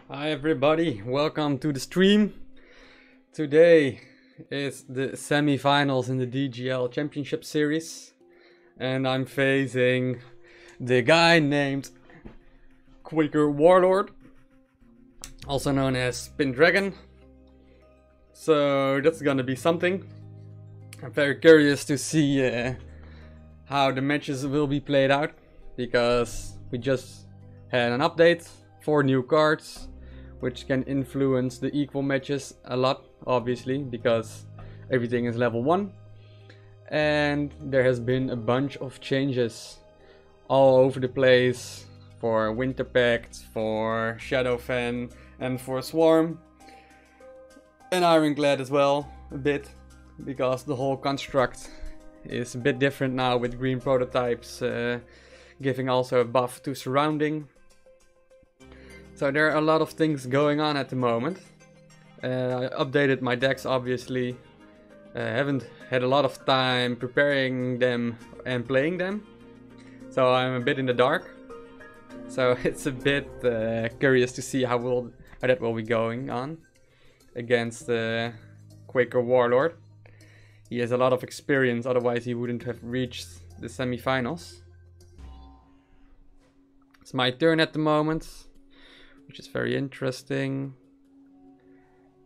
Hi everybody, welcome to the stream. Today is the semi-finals in the DGL Championship Series, and I'm facing the guy named Quaker Warlord, also known as Pyndragon. So that's gonna be something. I'm very curious to see how the matches will be played out, because we just had an update, 4 new cards, which can influence the equal matches a lot, obviously, because everything is level 1. And there has been a bunch of changes all over the place for Winter Pact, for Shadowfen, and for Swarm. And Ironclad as well, a bit, because the whole construct is a bit different now, with green prototypes giving also a buff to surrounding. So there are a lot of things going on at the moment. I updated my decks, obviously. Haven't had a lot of time preparing them and playing them, so I'm a bit in the dark. So it's a bit curious to see how that will be going on against the Quaker Warlord. He has a lot of experience, otherwise he wouldn't have reached the semi-finals. It's my turn at the moment, which is very interesting.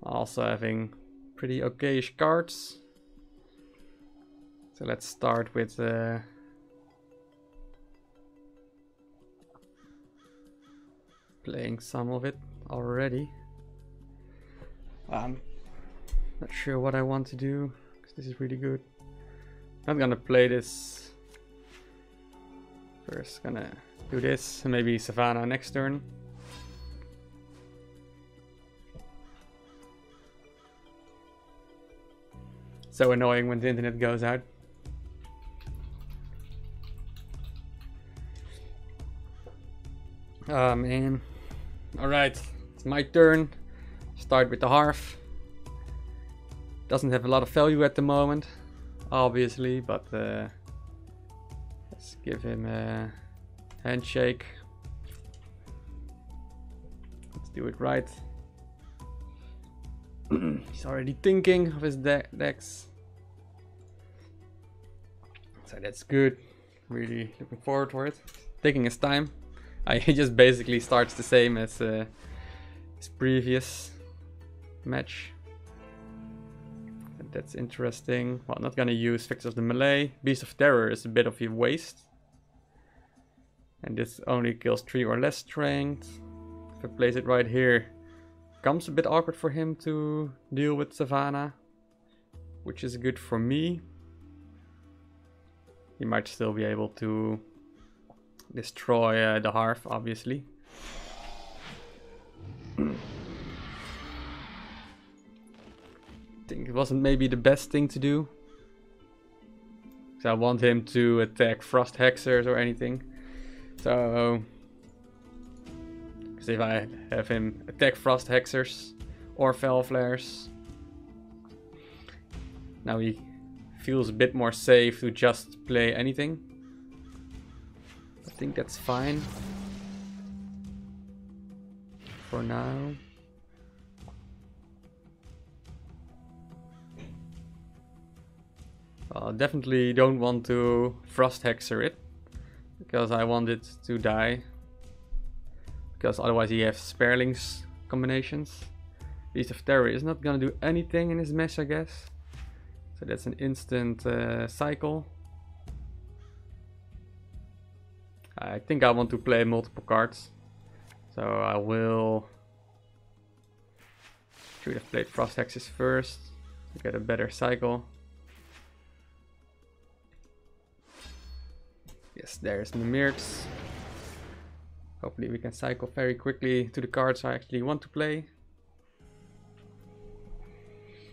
Also having pretty okayish cards. So let's start with playing some of it already. I'm not sure what I want to do, because this is really good. Not gonna play this first, gonna do this, and maybe Savannah next turn. So annoying when the internet goes out. Oh man. Alright, it's my turn. Start with the Hearth. Doesn't have a lot of value at the moment, obviously, but let's give him a handshake. Let's do it right. He's already thinking of his decks. So that's good. Really looking forward for it. Taking his time. He just basically starts the same as his previous match. And that's interesting. Well, not gonna use Victors of the Melee. Beast of Terror is a bit of a waste. And this only kills 3 or less strength. If I place it right here, becomes a bit awkward for him to deal with Savannah, which is good for me. He might still be able to destroy the Hearth, obviously. I think it wasn't maybe the best thing to do, because I want him to attack Frost Hexers or anything. So if I have him attack Frost Hexers or Fel Flares, now he feels a bit more safe to just play anything. I think that's fine for now. I definitely don't want to Frost Hexer it, because I want it to die. Because otherwise he has Sparelings combinations. Beast of Terror is not gonna do anything in his mesh, I guess. So that's an instant cycle. I think I want to play multiple cards. So I should have played Frost Hexes first to get a better cycle. Yes, there's Mimirks. Hopefully we can cycle very quickly to the cards I actually want to play.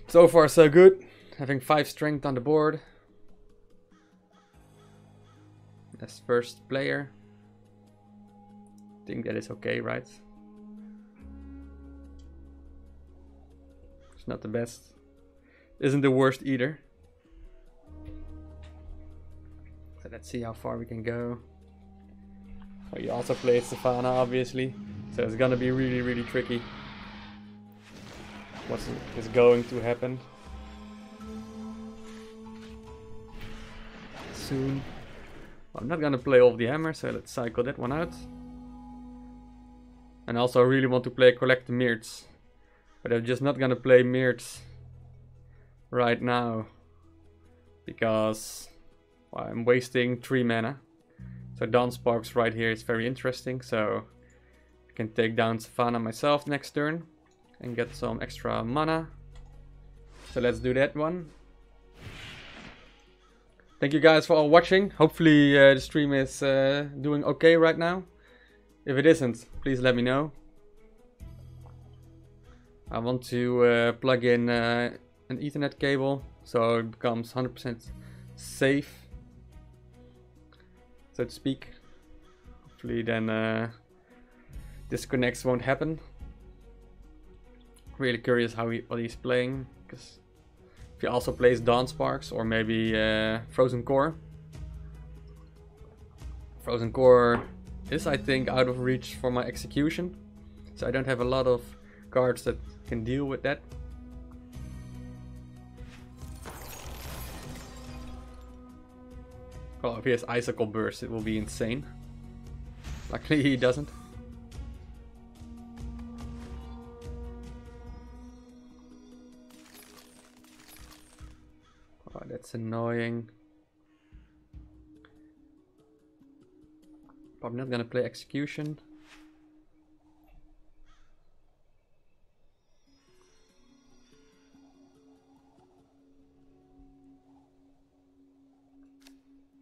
So far so good. Having 5 strength on the board as first player. I think that is okay, right? It's not the best. Isn't the worst either. So let's see how far we can go. Oh, you also played Savannah, obviously. So it's gonna be really, really tricky. What is going to happen soon. I'm not gonna play off the hammer, so let's cycle that one out. And also I really want to play collect the Mirts. But I'm just not gonna play Mirts right now. Because well, I'm wasting 3 mana. So Dawn Sparks right here is very interesting. So I can take down Savannah myself next turn. And get some extra mana. So let's do that one. Thank you guys for all watching. Hopefully the stream is doing okay right now. If it isn't, please let me know. I want to plug in an Ethernet cable so it becomes 100% safe, so to speak. Hopefully then disconnects won't happen. Really curious what he's playing, because if he also plays Dawn Sparks or maybe Frozen Core. Frozen Core is, I think, out of reach for my execution, so I don't have a lot of cards that can deal with that. Well, if he has Icicle Burst, it will be insane. Luckily he doesn't. Oh, that's annoying. I'm not gonna play Execution.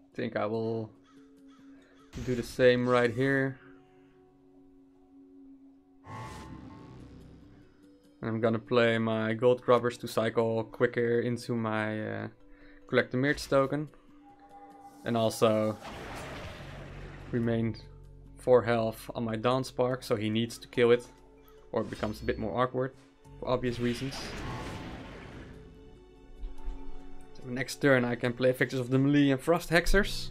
I think I will do the same right here. I'm gonna play my gold grubbers to cycle quicker into my collect the Mirts token. And also remain 4 health on my Dawn Spark, so he needs to kill it or it becomes a bit more awkward for obvious reasons. So next turn I can play Victors of the Melee and Frost Hexers.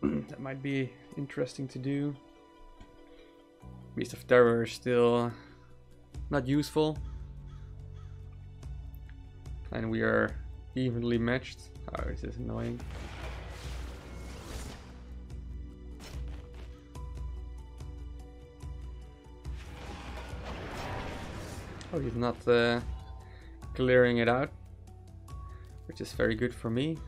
That might be interesting to do. Beast of Terror is still not useful. And we are evenly matched. Oh, this is annoying. Oh, he's not clearing it out, which is very good for me.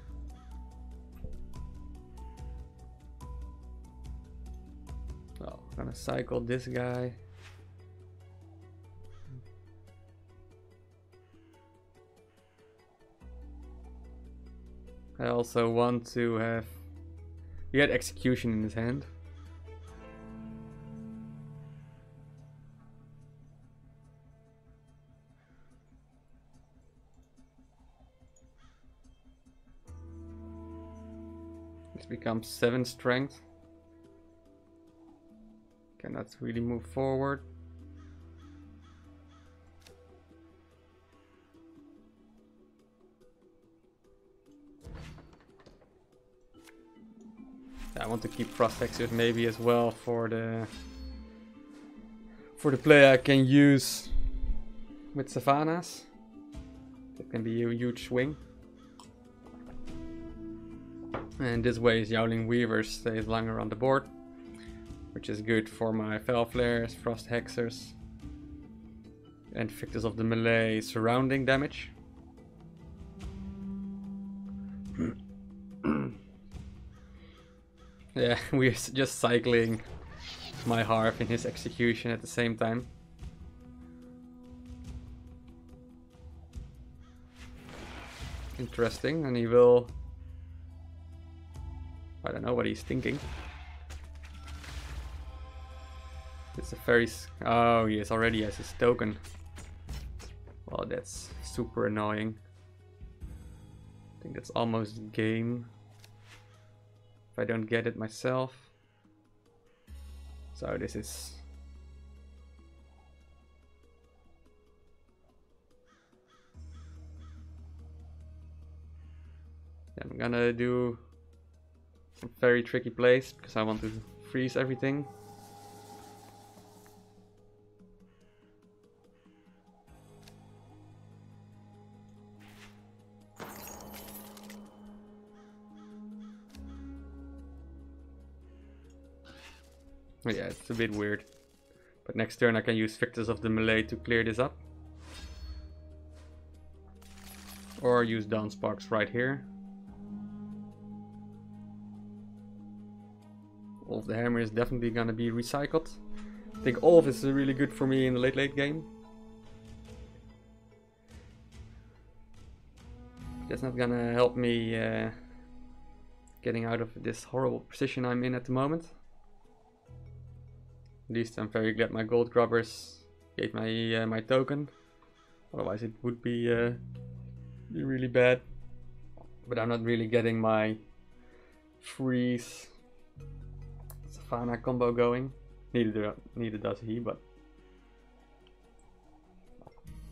Oh, I'm gonna cycle this guy. I also want to have... He had Execution in his hand. This becomes 7 strength. Cannot really move forward. I want to keep Frost Hexers maybe as well for the play I can use with Savannahs. That can be a huge swing. And this way Yowling Weavers stays longer on the board, which is good for my Fel Flares, Frost Hexers, and Victors of the Melee surrounding damage. Yeah, we're just cycling my Harp in his execution at the same time. Interesting, and he will... I don't know what he's thinking. It's a very... Oh, he already has his token. Well, that's super annoying. I think that's almost game. If I don't get it myself. So this is... I'm gonna do some very tricky plays because I want to freeze everything. Yeah, it's a bit weird. But next turn I can use Victors of the Melee to clear this up. Or use Dawn Sparks right here. All of the Hammer is definitely gonna be recycled. I think all of this is really good for me in the late game. That's not gonna help me getting out of this horrible position I'm in at the moment. At least I'm very glad my gold grubbers gave my my token. Otherwise it would be really bad. But I'm not really getting my freeze Savannah combo going. Neither does he, but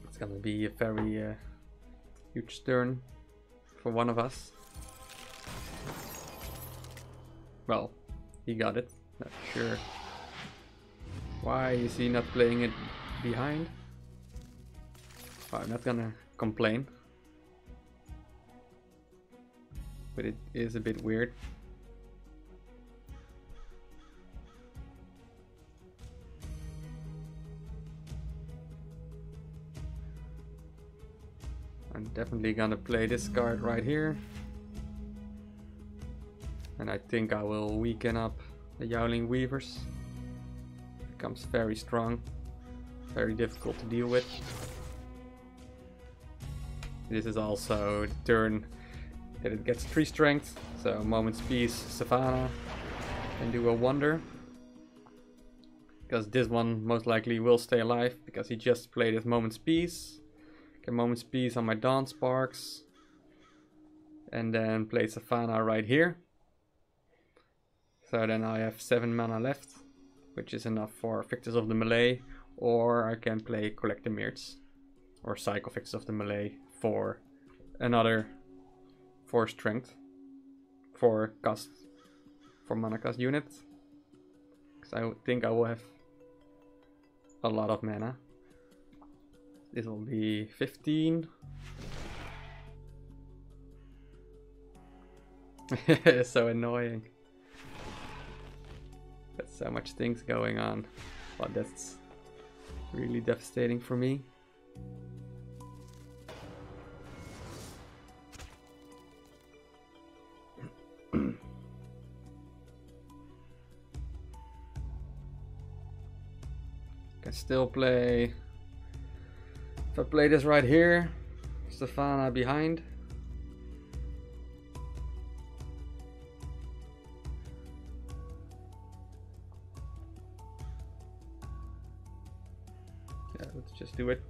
it's gonna be a very huge turn for one of us. Well, he got it. Not sure why is he not playing it behind. Well, I'm not gonna complain, but it is a bit weird. I'm definitely gonna play this card right here. And I think I will weaken up the Yowling Weavers. Becomes very strong. Very difficult to deal with. This is also the turn that it gets 3 strength. So Moment's Peace, Savannah can do a wonder. Because this one most likely will stay alive. Because he just played his Moment's Peace. Get Moment's Peace on my Dawn Sparks. And then play Savannah right here. So then I have 7 mana left, which is enough for Victors of the Melee, or I can play Collect the Mirts, or cycle Victors of the Melee for another 4 strength, for mana cost unit, because I think I will have a lot of mana. This will be 15. So annoying. That's so much things going on. But that's really devastating for me. Can still play. If I play this right here, Savannah behind. Yeah, let's just do it.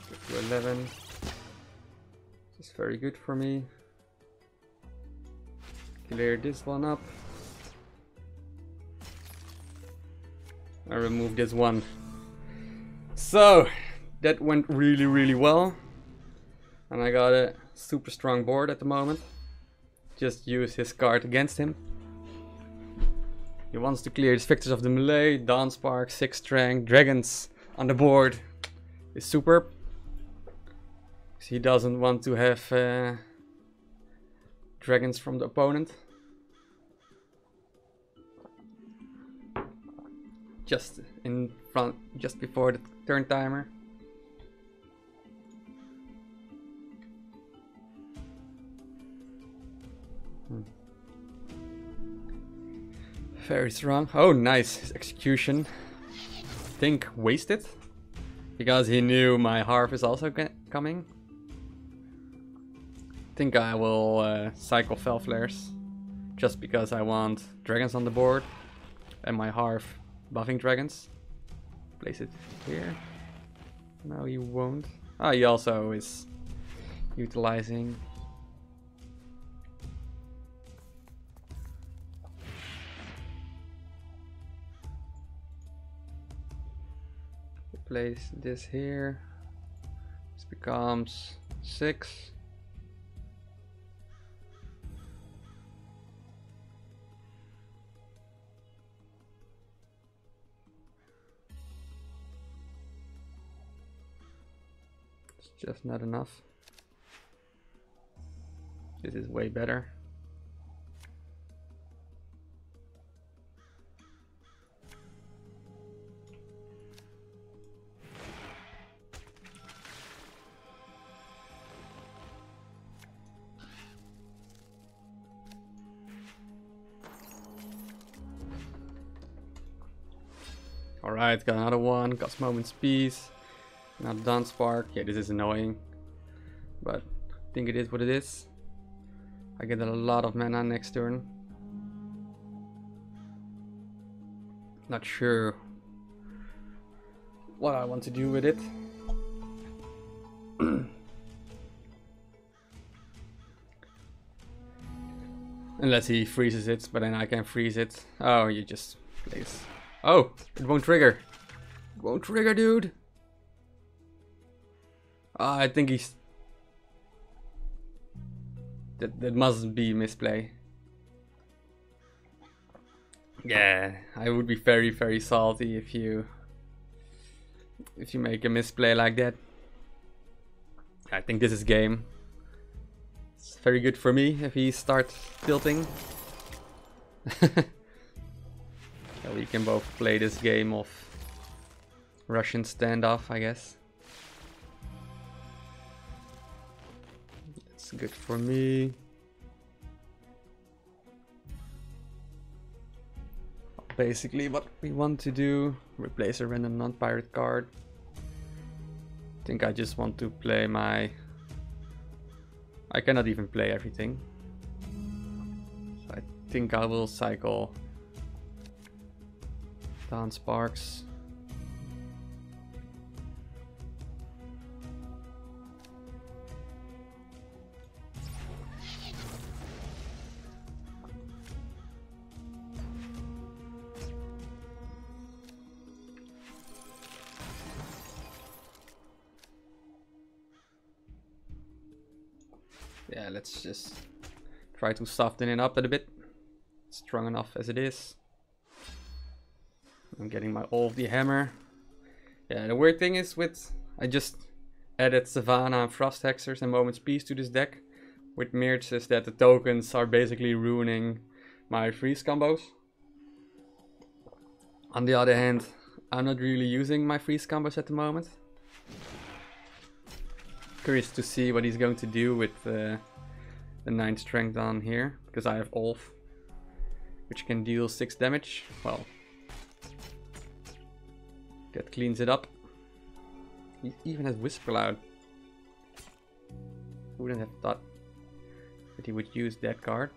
Get to 11. This is very good for me. Clear this one up. I remove this one. So that went really well. And I got a super strong board at the moment. Just use his card against him. He wants to clear his Victors of the Melee, Dawn Spark, 6 strength, dragons on the board is superb. Because he doesn't want to have dragons from the opponent. Just in front, just before the turn timer. Very strong. Oh, nice. His execution. I think wasted. Because he knew my Harv is also coming. I think I will cycle Fel Flares. Just because I want dragons on the board. And my Harv buffing dragons. Place it here. No, he won't. Ah, he also is utilizing. Place this here. This becomes 6. It's just not enough. This is way better. Alright, got another one. Got Moment's Peace. Now Dawn Spark. Yeah, this is annoying. But I think it is what it is. I get a lot of mana next turn. Not sure what I want to do with it. Unless he freezes it, but then I can freeze it. Oh, you just place. Oh, it won't trigger. It won't trigger, dude. I think he's... That must be misplay. Yeah, I would be very, very salty if you make a misplay like that. I think this is game. It's very good for me if he starts tilting. So we can both play this game of Russian standoff, I guess. That's good for me. Basically what we want to do, replace a random non-pirate card. I think I just want to play my... I cannot even play everything. So I think I will cycle Dawn Sparks. Yeah, let's just try to soften it up a bit. Strong enough as it is. I'm getting my all of the hammer. Yeah, the weird thing is with... I just added Savannah and Frost Hexers and Moment's Peace to this deck. With Mirts is that the tokens are basically ruining my freeze combos. On the other hand, I'm not really using my freeze combos at the moment. Curious to see what he's going to do with the 9 strength on here, because I have Ulf, which can deal 6 damage. Well, that cleans it up. He even has Whisper Cloud. Wouldn't have thought that he would use that card.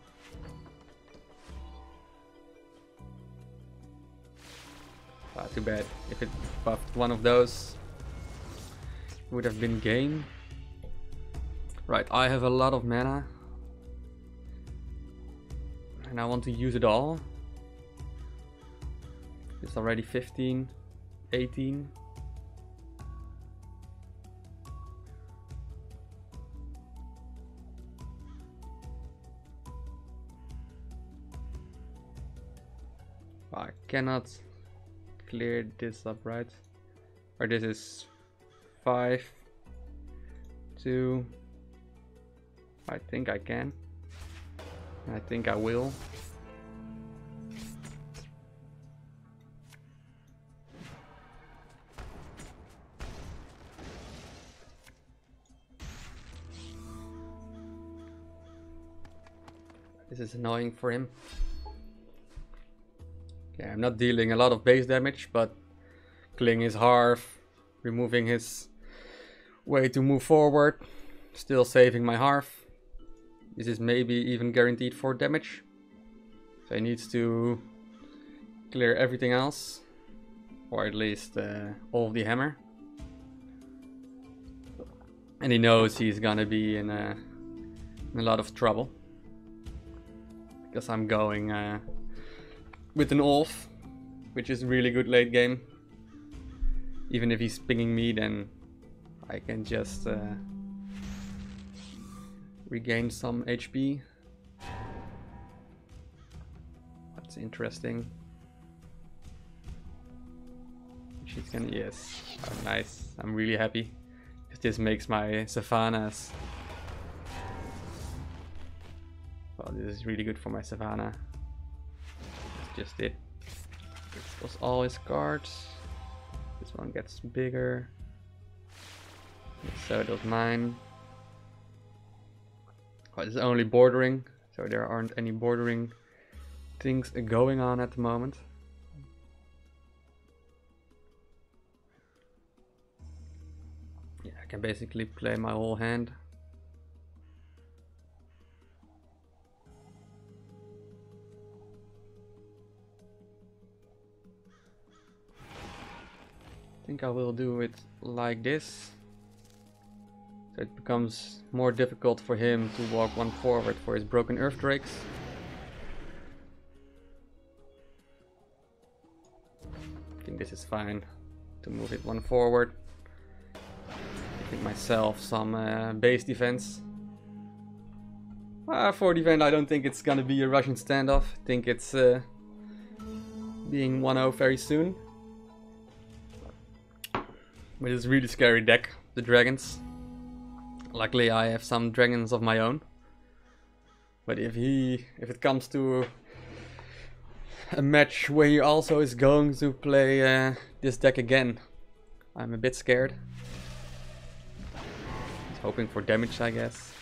Too bad. If it buffed one of those, it would have been game. Right, I have a lot of mana. And I want to use it all. It's already 15, 18. I cannot clear this up, right? Or this is 5, 2. I think I can. I think I will. This is annoying for him. Okay, I'm not dealing a lot of base damage, but killing his Harv, removing his way to move forward, still saving my Harv. This is maybe even guaranteed 4 damage. So he needs to clear everything else. Or at least all of the hammer. And he knows he's gonna be in a lot of trouble. Because I'm going with an Ulf, which is really good late game. Even if he's pinging me, then I can just regain some HP. That's interesting. She's gonna, yes, oh, nice. I'm really happy because this makes my Savannahs Well, this is really good for my Savannah. That's just it. This was all his cards. This one gets bigger. So does mine. Well, this is only bordering, so there aren't any bordering things going on at the moment. Yeah, I can basically play my whole hand. I think I will do it like this. So it becomes more difficult for him to walk one forward for his broken earth drakes. I think this is fine to move it one forward. Give myself some base defense. For defense, I don't think it's gonna be a Russian standoff. I think it's being 1-0 very soon. But it's a really scary deck, the dragons. Luckily I have some dragons of my own. But if it comes to a match where he also is going to play this deck again, I'm a bit scared. He's hoping for damage, I guess.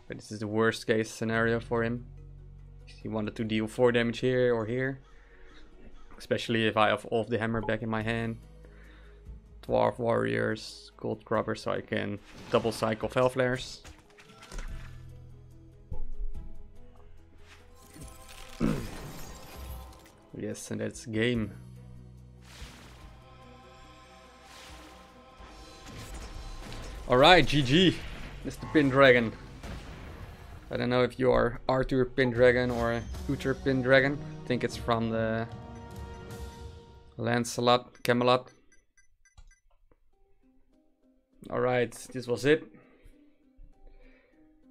But this is the worst case scenario for him. He wanted to deal 4 damage here or here. Especially if I have all of the hammer back in my hand. Dwarf warriors, gold grubber, so I can double cycle fel flares. Yes, and that's game. Alright, GG, Mr. Pyndragon. I don't know if you are Arthur Pyndragon or Uther Pyndragon. I think it's from the Lancelot Camelot. Alright, this was it.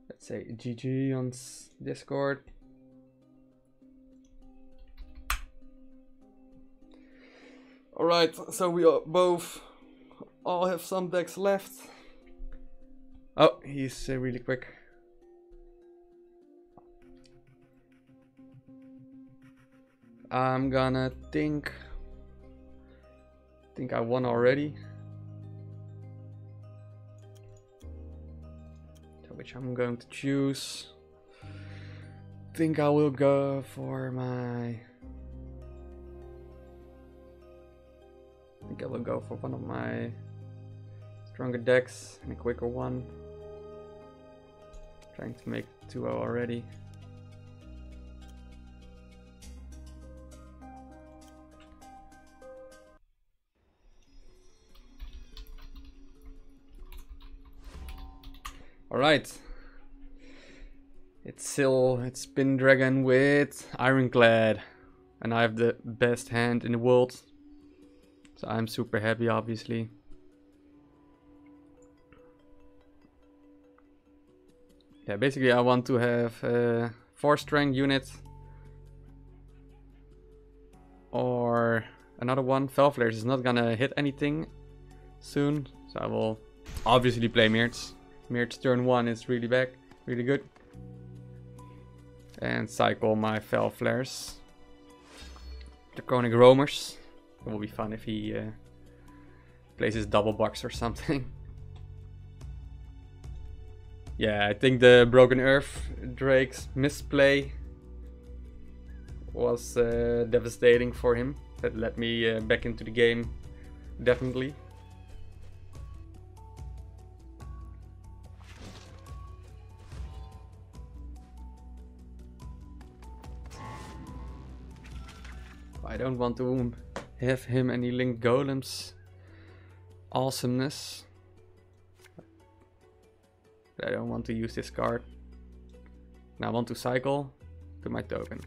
Let's say GG on Discord. Alright, so we all have some decks left. Oh, he's really quick. I'm gonna think I won already. Which I'm going to choose. Think I will go for my... I think I will go for one of my stronger decks and a quicker one. Trying to make 2-0 already. Alright. It's Pyndragon with Ironclad. And I have the best hand in the world. So I'm super happy, obviously. Yeah, basically I want to have a 4 strength unit. Or another one. Fel flares is not gonna hit anything soon. So I will obviously play Mirtz. Mirtz turn 1 is really good. And cycle my fel flares. Draconic roamers. It will be fun if he plays his double box or something. Yeah, I think the Broken Earth Drake's misplay was devastating for him. That led me back into the game, definitely. I don't want to have him any linked golems awesomeness. But I don't want to use this card. Now I want to cycle to my token.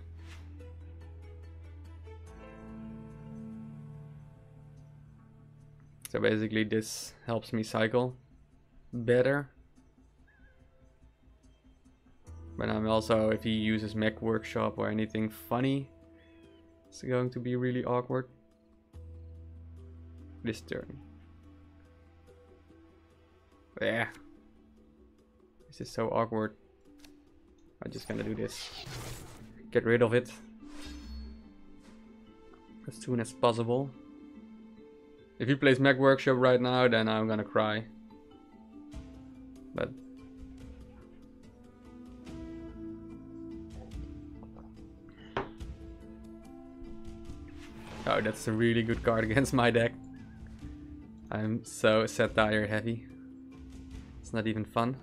So basically this helps me cycle better. But I'm also, if he uses Mech Workshop or anything funny, it's going to be really awkward this turn. But yeah, this is so awkward. I'm just gonna do this. Get rid of it as soon as possible. If he plays Mech Workshop right now, then I'm gonna cry. But oh, that's a really good card against my deck. I'm so satire heavy. It's not even fun.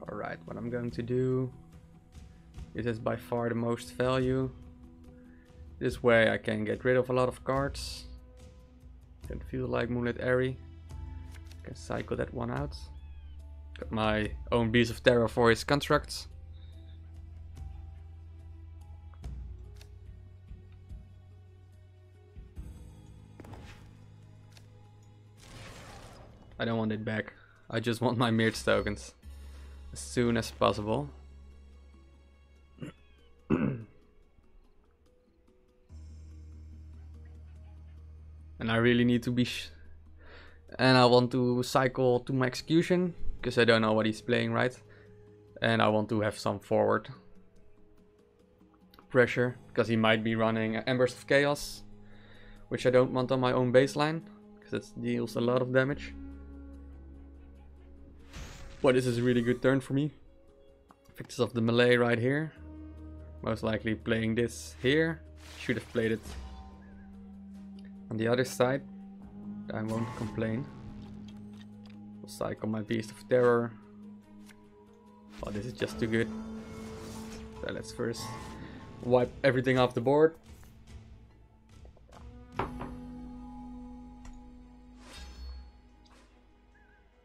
Alright, what I'm going to do. This is by far the most value. This way I can get rid of a lot of cards. Don't feel like Moonlit Airy. Can cycle that one out. Got my own Beast of Terror for his constructs. I don't want it back. I just want my Mirtz tokens as soon as possible. And I really need to be and I want to cycle to my execution because I don't know what he's playing, right? And I want to have some forward pressure because he might be running Embers of Chaos, which I don't want on my own baseline because it deals a lot of damage. But this is a really good turn for me. Victors of the Melee right here. Most likely playing this here. Should have played it on the other side. I won't complain. I'll cycle my Beast of Terror. Oh, this is just too good. So let's first wipe everything off the board.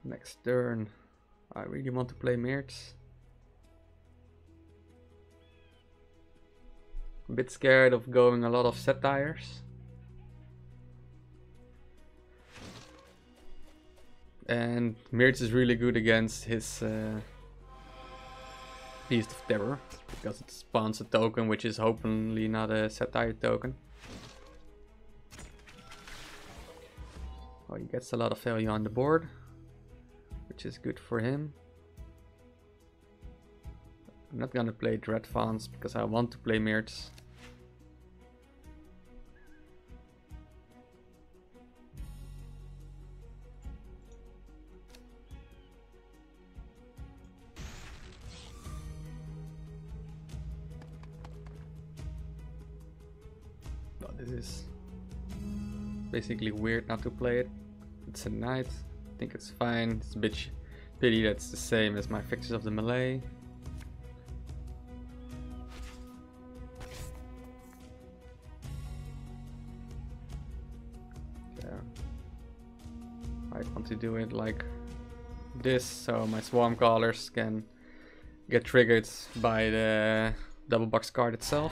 Next turn, I really want to play Mirtz. A bit scared of going a lot of satires. And Mirtz is really good against his Beast of Terror because it spawns a token which is hopefully not a satire token. Oh, he gets a lot of value on the board, which is good for him. I'm not gonna play Dread Fawns because I want to play Mirtz. But this is basically weird not to play it. It's a knight. I think it's fine. It's a bit pity that's the same as my Victors of the Melee. I want to do it like this so my Swarm Callers can get triggered by the double box card itself.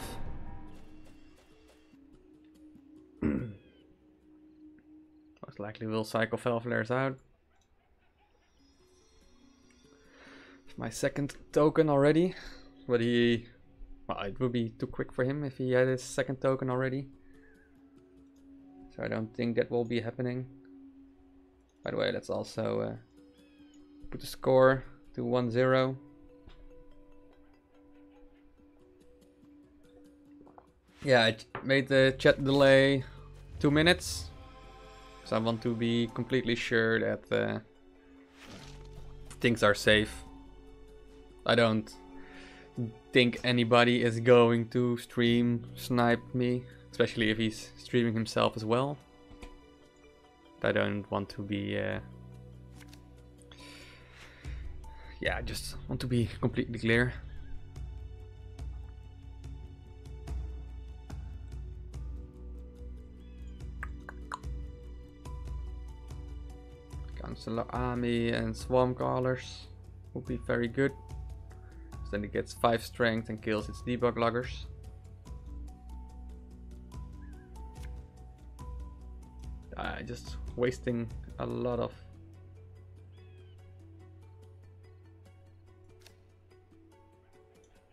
Most likely will cycle Felflares out. It's my second token already, but well, it would be too quick for him if he had his second token already. So I don't think that will be happening. By the way, let's also put the score to 1-0. Yeah, I made the chat delay 2 minutes. So I want to be completely sure that things are safe. I don't think anybody is going to stream snipe me, especially if he's streaming himself as well. I don't want to be yeah, I just want to be completely clear. Counselor Army and Swarm Callers would be very good. So then it gets 5 strength and kills its debug loggers. Just wasting a lot of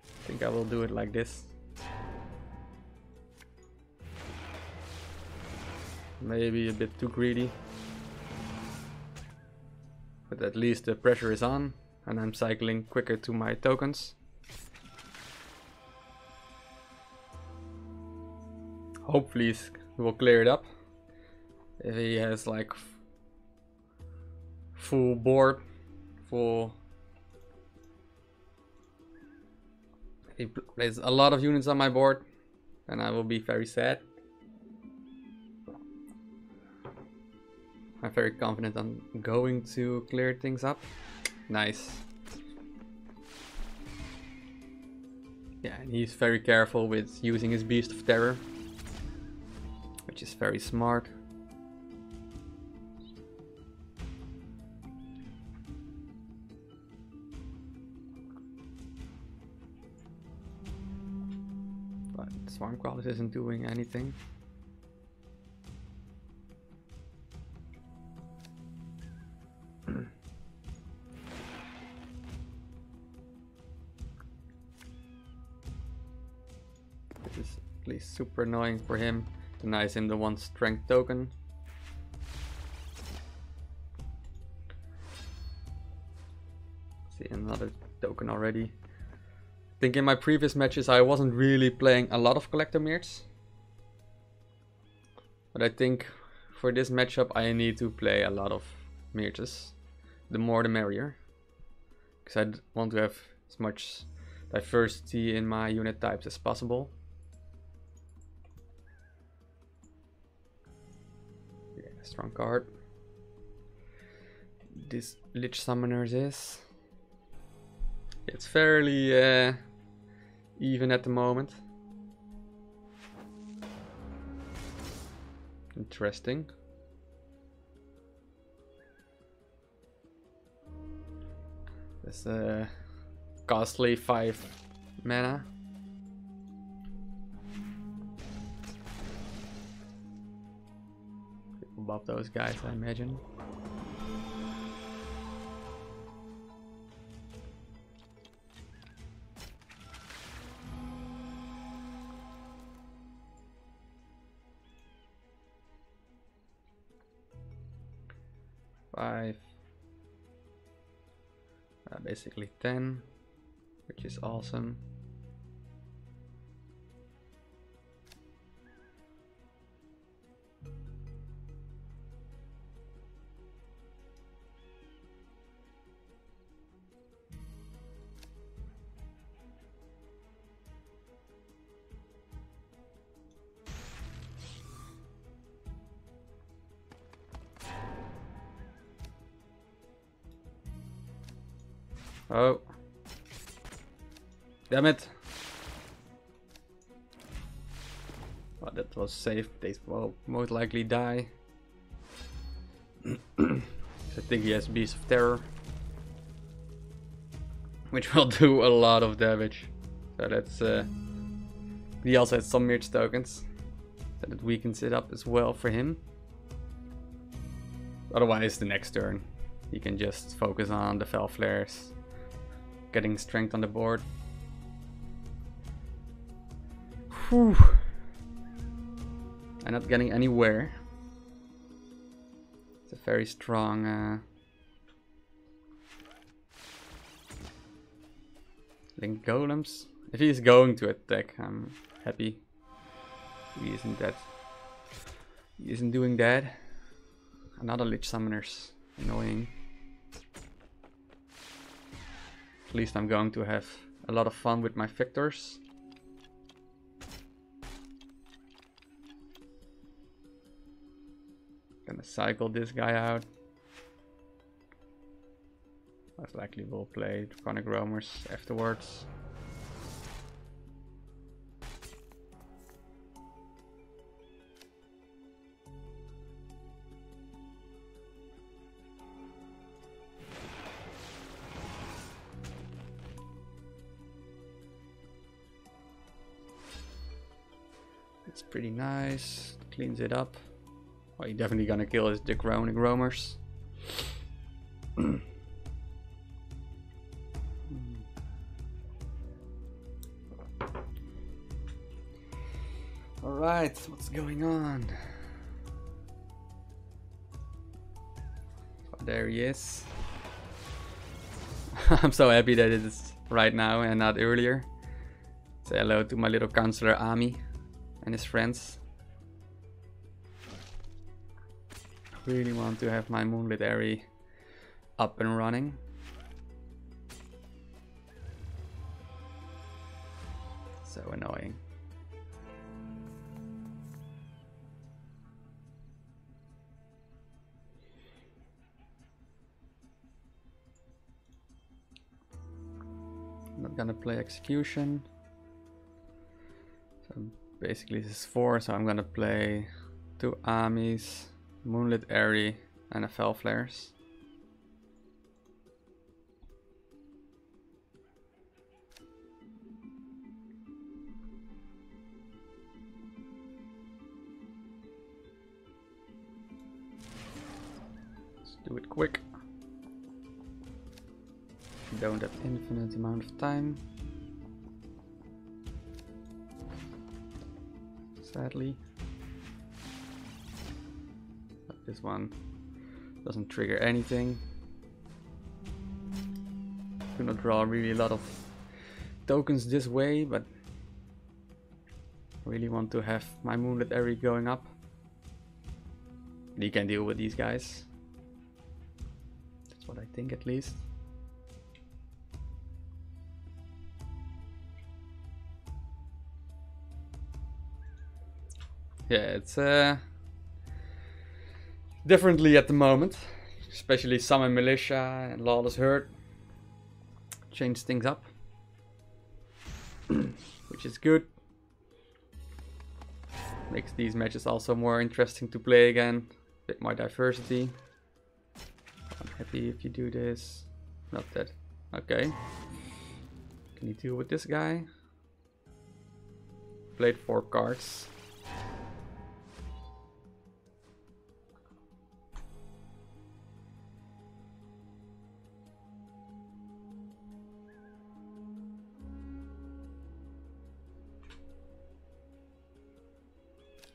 I think I will do it like this. Maybe a bit too greedy. But at least the pressure is on, and I'm cycling quicker to my tokens. Hopefully he will clear it up. If he has like full board, full... If he plays a lot of units on my board, then I will be very sad. I'm very confident I'm going to clear things up. Nice. Yeah, and he's very careful with using his Beast of Terror, which is very smart. But Swarm Crawlers isn't doing anything. This is at least super annoying for him. Denies him the 1 strength token. See another token already. I think in my previous matches I wasn't really playing a lot of Collector Mirrors. But I think for this matchup I need to play a lot of Mirrors. The more the merrier. Because I want to have as much diversity in my unit types as possible. Yeah, strong card. This Lich Summoners is... It's fairly even at the moment. Interesting. It's a costly 5 mana. Above those guys, I imagine. Basically 10, which is awesome. Oh. Damn it. Well, that was safe. They will most likely die. I think he has Beast of Terror, which will do a lot of damage. So that's... he also has some Mirch tokens, so that weakens it up as well for him. Otherwise, the next turn, he can just focus on the Fel Flares. Getting strength on the board. Whew. I'm not getting anywhere. It's a very strong Link Golems. If he's going to attack, I'm happy. He isn't doing that. Another Lich Summoners. Annoying. At least I'm going to have a lot of fun with my Victors. Gonna cycle this guy out. Most likely we'll play Draconic Roamers afterwards. It's pretty nice, cleans it up. Well, you're definitely gonna kill his Draconic Roamers. Alright, what's going on? Oh, there he is. I'm so happy that it is right now and not earlier. Say hello to my little counselor Ami and his friends. I really want to have my Moonlit Airy up and running. So annoying. I'm not gonna play Execution. So basically this is 4, so I'm gonna play 2 Amis, Moonlit Airy, and a Fel Flares. Let's do it quick. Don't have infinite amount of time. Sadly. But this one doesn't trigger anything. Do not draw really a lot of tokens this way, but I really want to have my Moonlit Airy going up. He can deal with these guys. That's what I think at least. Yeah, it's differently at the moment, especially Summon Militia and Lawless Herd change things up, which is good. Makes these matches also more interesting to play again, a bit more diversity. I'm happy if you do this. Not that. Okay. Can you deal with this guy? Played 4 cards.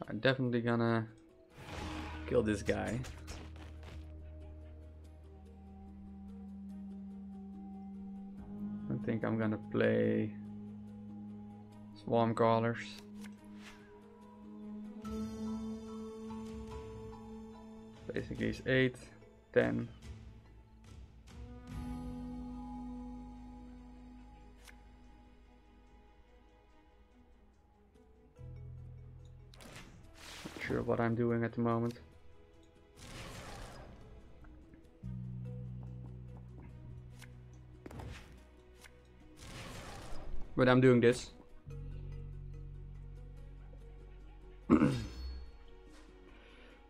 I'm definitely gonna kill this guy. I think I'm gonna play Swarm Crawlers. Basically it's 8, 10. Sure what I'm doing at the moment. But I'm doing this.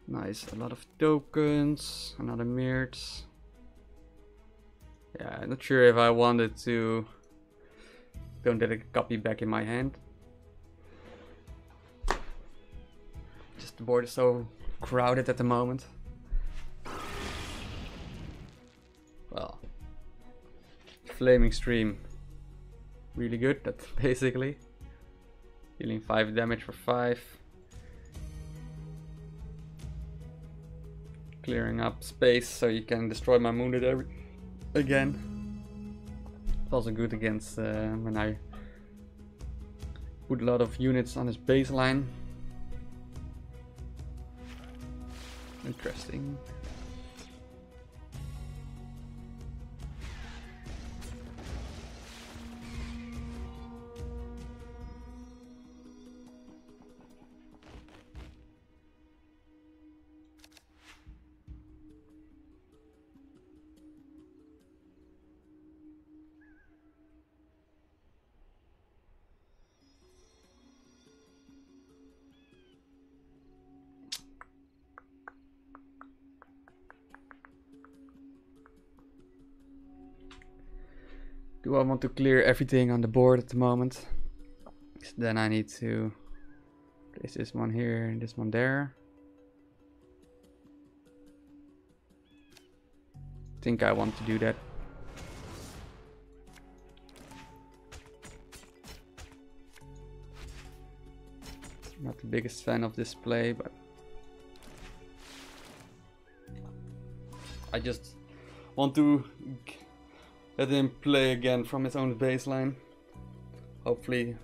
Nice, a lot of tokens, another Mirts. Yeah, I'm not sure if I wanted to don't get a copy back in my hand. The board is so crowded at the moment. Well, Flaming Stream, really good. That's basically dealing 5 damage for 5, clearing up space so you can destroy my Moonlit Airy again. It's also good against when I put a lot of units on his baseline. Interesting. Do I want to clear everything on the board at the moment? Then I need to place this one here and this one there. I think I want to do that. Not the biggest fan of this play, but I just want to Let him play again from his own baseline. Hopefully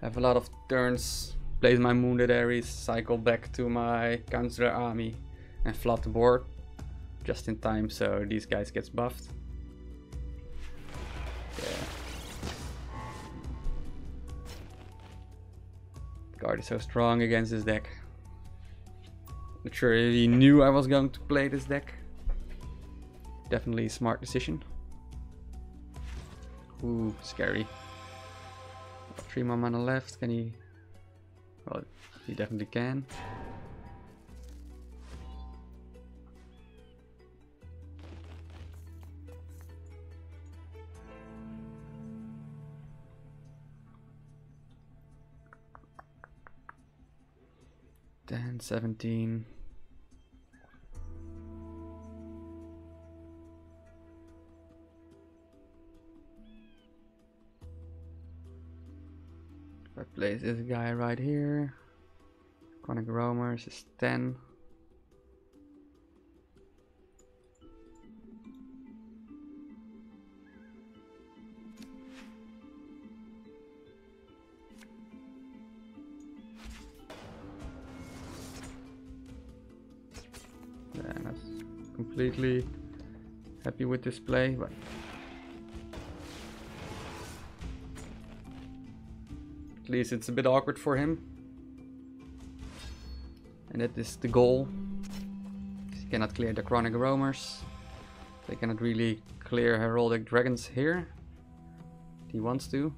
have a lot of turns, place my wounded Ares, cycle back to my counselor army and flood the board just in time so these guys gets buffed. Yeah. Card is so strong against this deck. Not sure if he knew I was going to play this deck. Definitely a smart decision. Ooh, scary. 3 more mana left. Can he? Well, he definitely can. Then 17. If I place this guy right here, Chronic Roamers is 10. Yeah, that's completely happy with this play, but at least it's a bit awkward for him. And that is the goal. He cannot clear the Chronic Roamers. They cannot really clear Heraldic Dragons here. He wants to.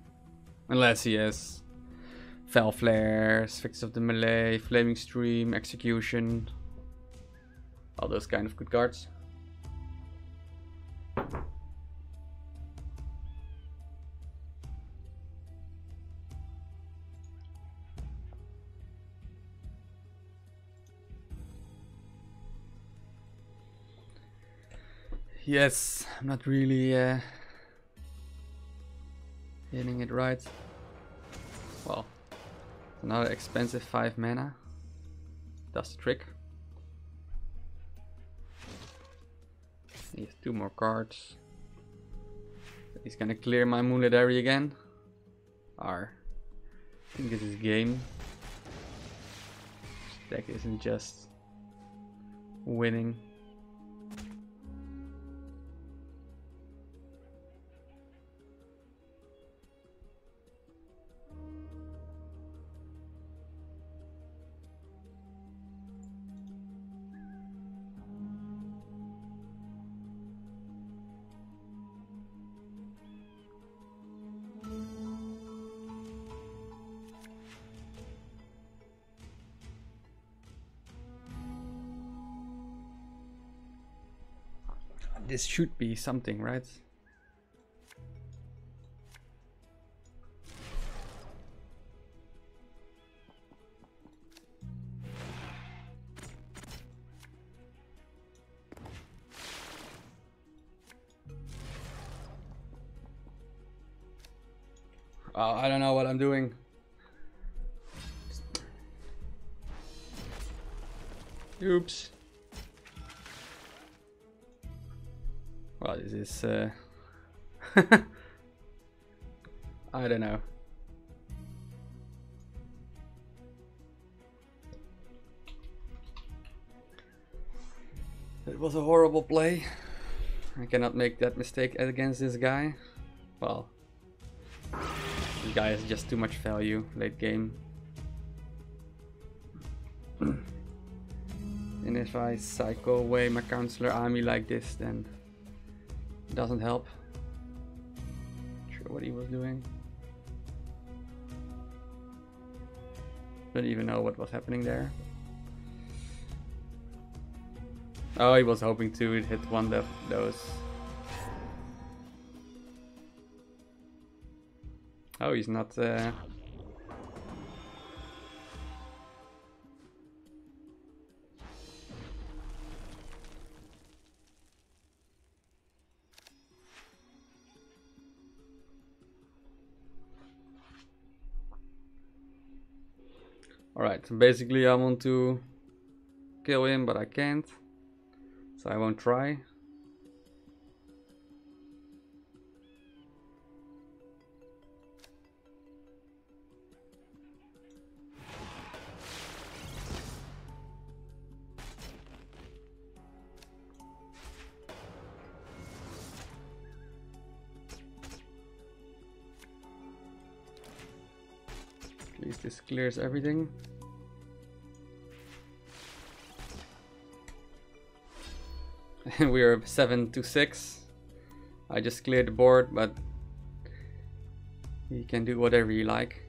Unless he has Fell Flares, Fix of the Melee, Flaming Stream, Execution. All those kind of good cards. Yes, I'm not really hitting it right. Well, another expensive 5 mana. Does the trick. He has 2 more cards. He's gonna clear my Moonlit Area again. I think this is game. This deck isn't just winning. This should be something, right? I don't know what I'm doing. Oops. Well, this is I don't know. It was a horrible play. I cannot make that mistake against this guy. Well, this guy has just too much value late game. And if I cycle away my counselor army like this, then it doesn't help. Not sure what he was doing. Don't even know what was happening there. Oh, he was hoping to hit one of those. Oh, he's not. Alright, so basically I want to kill him, but I can't. So I won't try. least this clears everything. We are 7-6. I just cleared the board, but you can do whatever you like.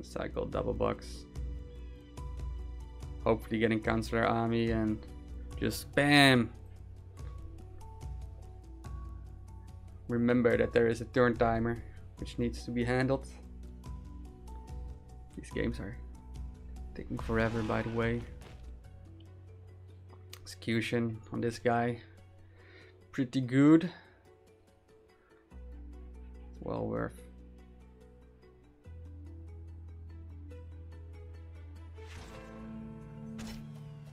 Cycle double bucks. Hopefully getting Counselor Army and just spam. Remember that there is a turn timer which needs to be handled. These games are taking forever, by the way. Execution on this guy, pretty good. Well worth.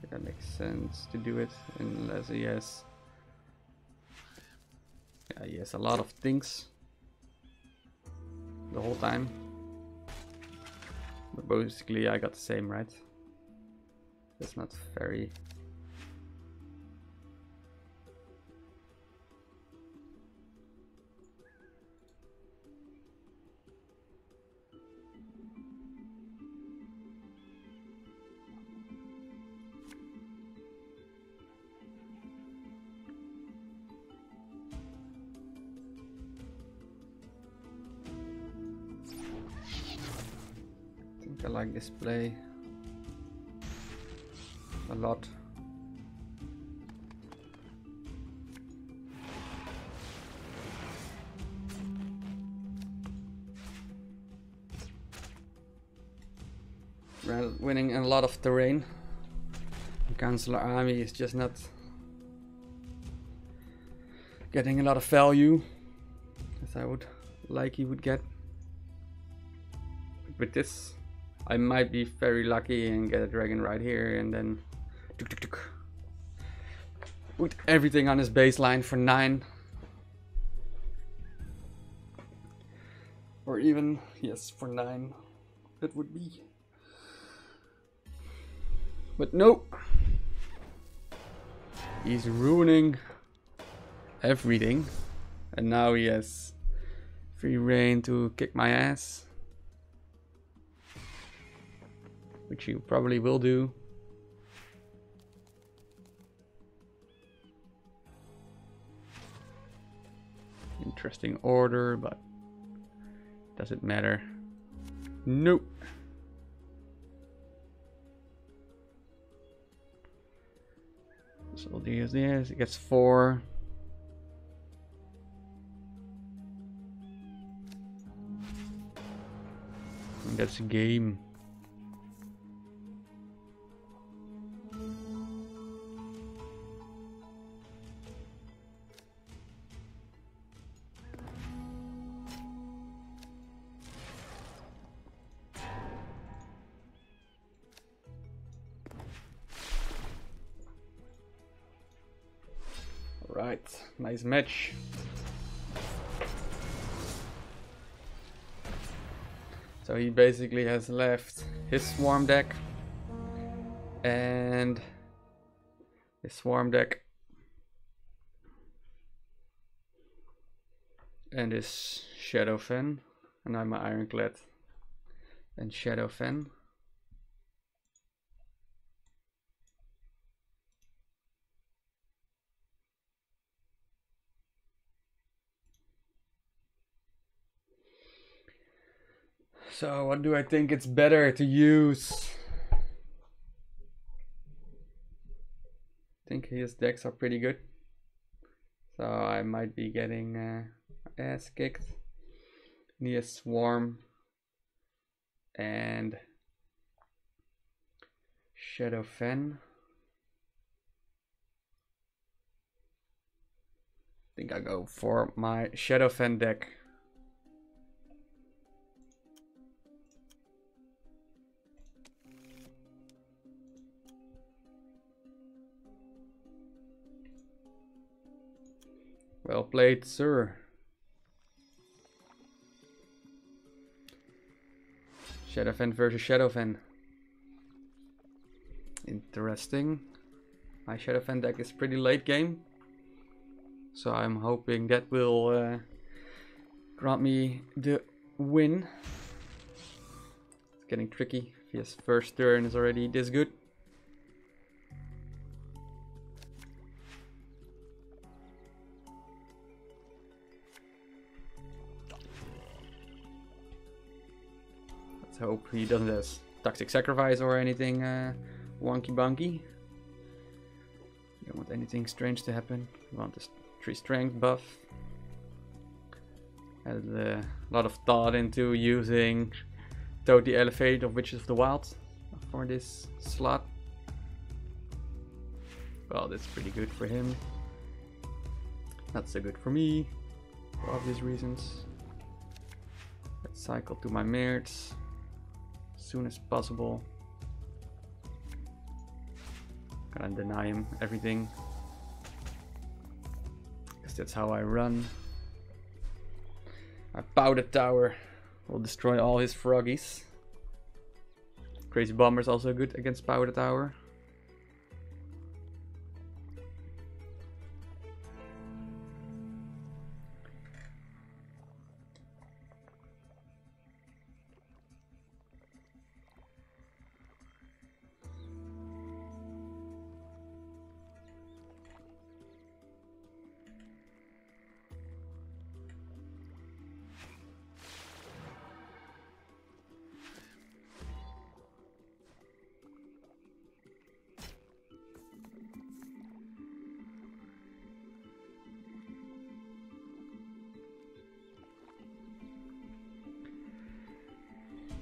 That makes sense to do it unless he has, yeah, he has a lot of things the whole time. But basically I got the same, right? That's not very. I like this play a lot. We're winning a lot of terrain. Counselor Army is just not getting a lot of value as I would like he would get. With this, I might be very lucky and get a dragon right here and then put everything on his baseline for 9. Or even, yes, for 9. That would be. But no. He's ruining everything. And now he has free reign to kick my ass. Which you probably will do. Interesting order, but does it matter? Nope. So this, it gets 4. And that's a game. Right, nice match. So he basically has left his swarm deck and his swarm deck and his Shadow Fen, and I'm an Ironclad and Shadow Fen. So what do I think it's better to use? I think his decks are pretty good. So I might be getting ass kicked. He has Swarm and Shadow Fen. I think I go for my Shadow Fen deck. Well played, sir. Shadow Fen versus Shadow Fen. Interesting. My Shadow Fen deck is pretty late game, so I'm hoping that will grant me the win. It's getting tricky if his first turn is already this good. Let's hope he doesn't have Toxic Sacrifice or anything wonky bunky. Don't want anything strange to happen. We want this 3 strength buff. Had a lot of thought into using Totally Elevate of Witches of the Wild for this slot. Well, that's pretty good for him. Not so good for me, for obvious reasons. Let's cycle to my Mirts as soon as possible. Gonna deny him everything, because that's how I run. My Powder Tower will destroy all his froggies. Crazy Bomber is also good against Powder Tower.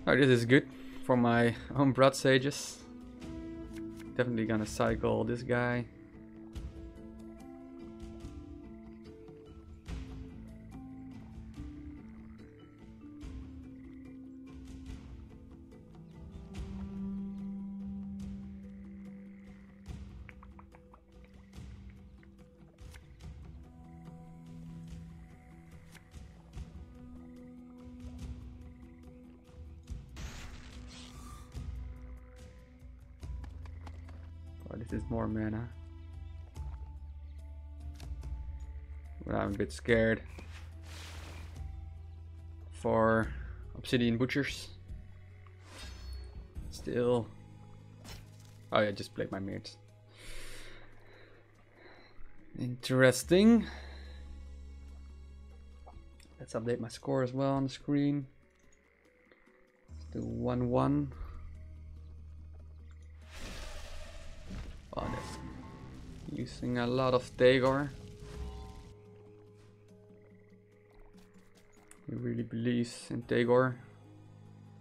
Oh, this is good for my own Blood Sages. Definitely gonna cycle this guy. Oh, this is more mana. But I'm a bit scared for Obsidian Butchers. Still. Oh yeah, just played my Mirts. Interesting. Let's update my score as well on the screen. Let's do 1-1. Oh, that's using a lot of Tagore. He really believes in Tagore,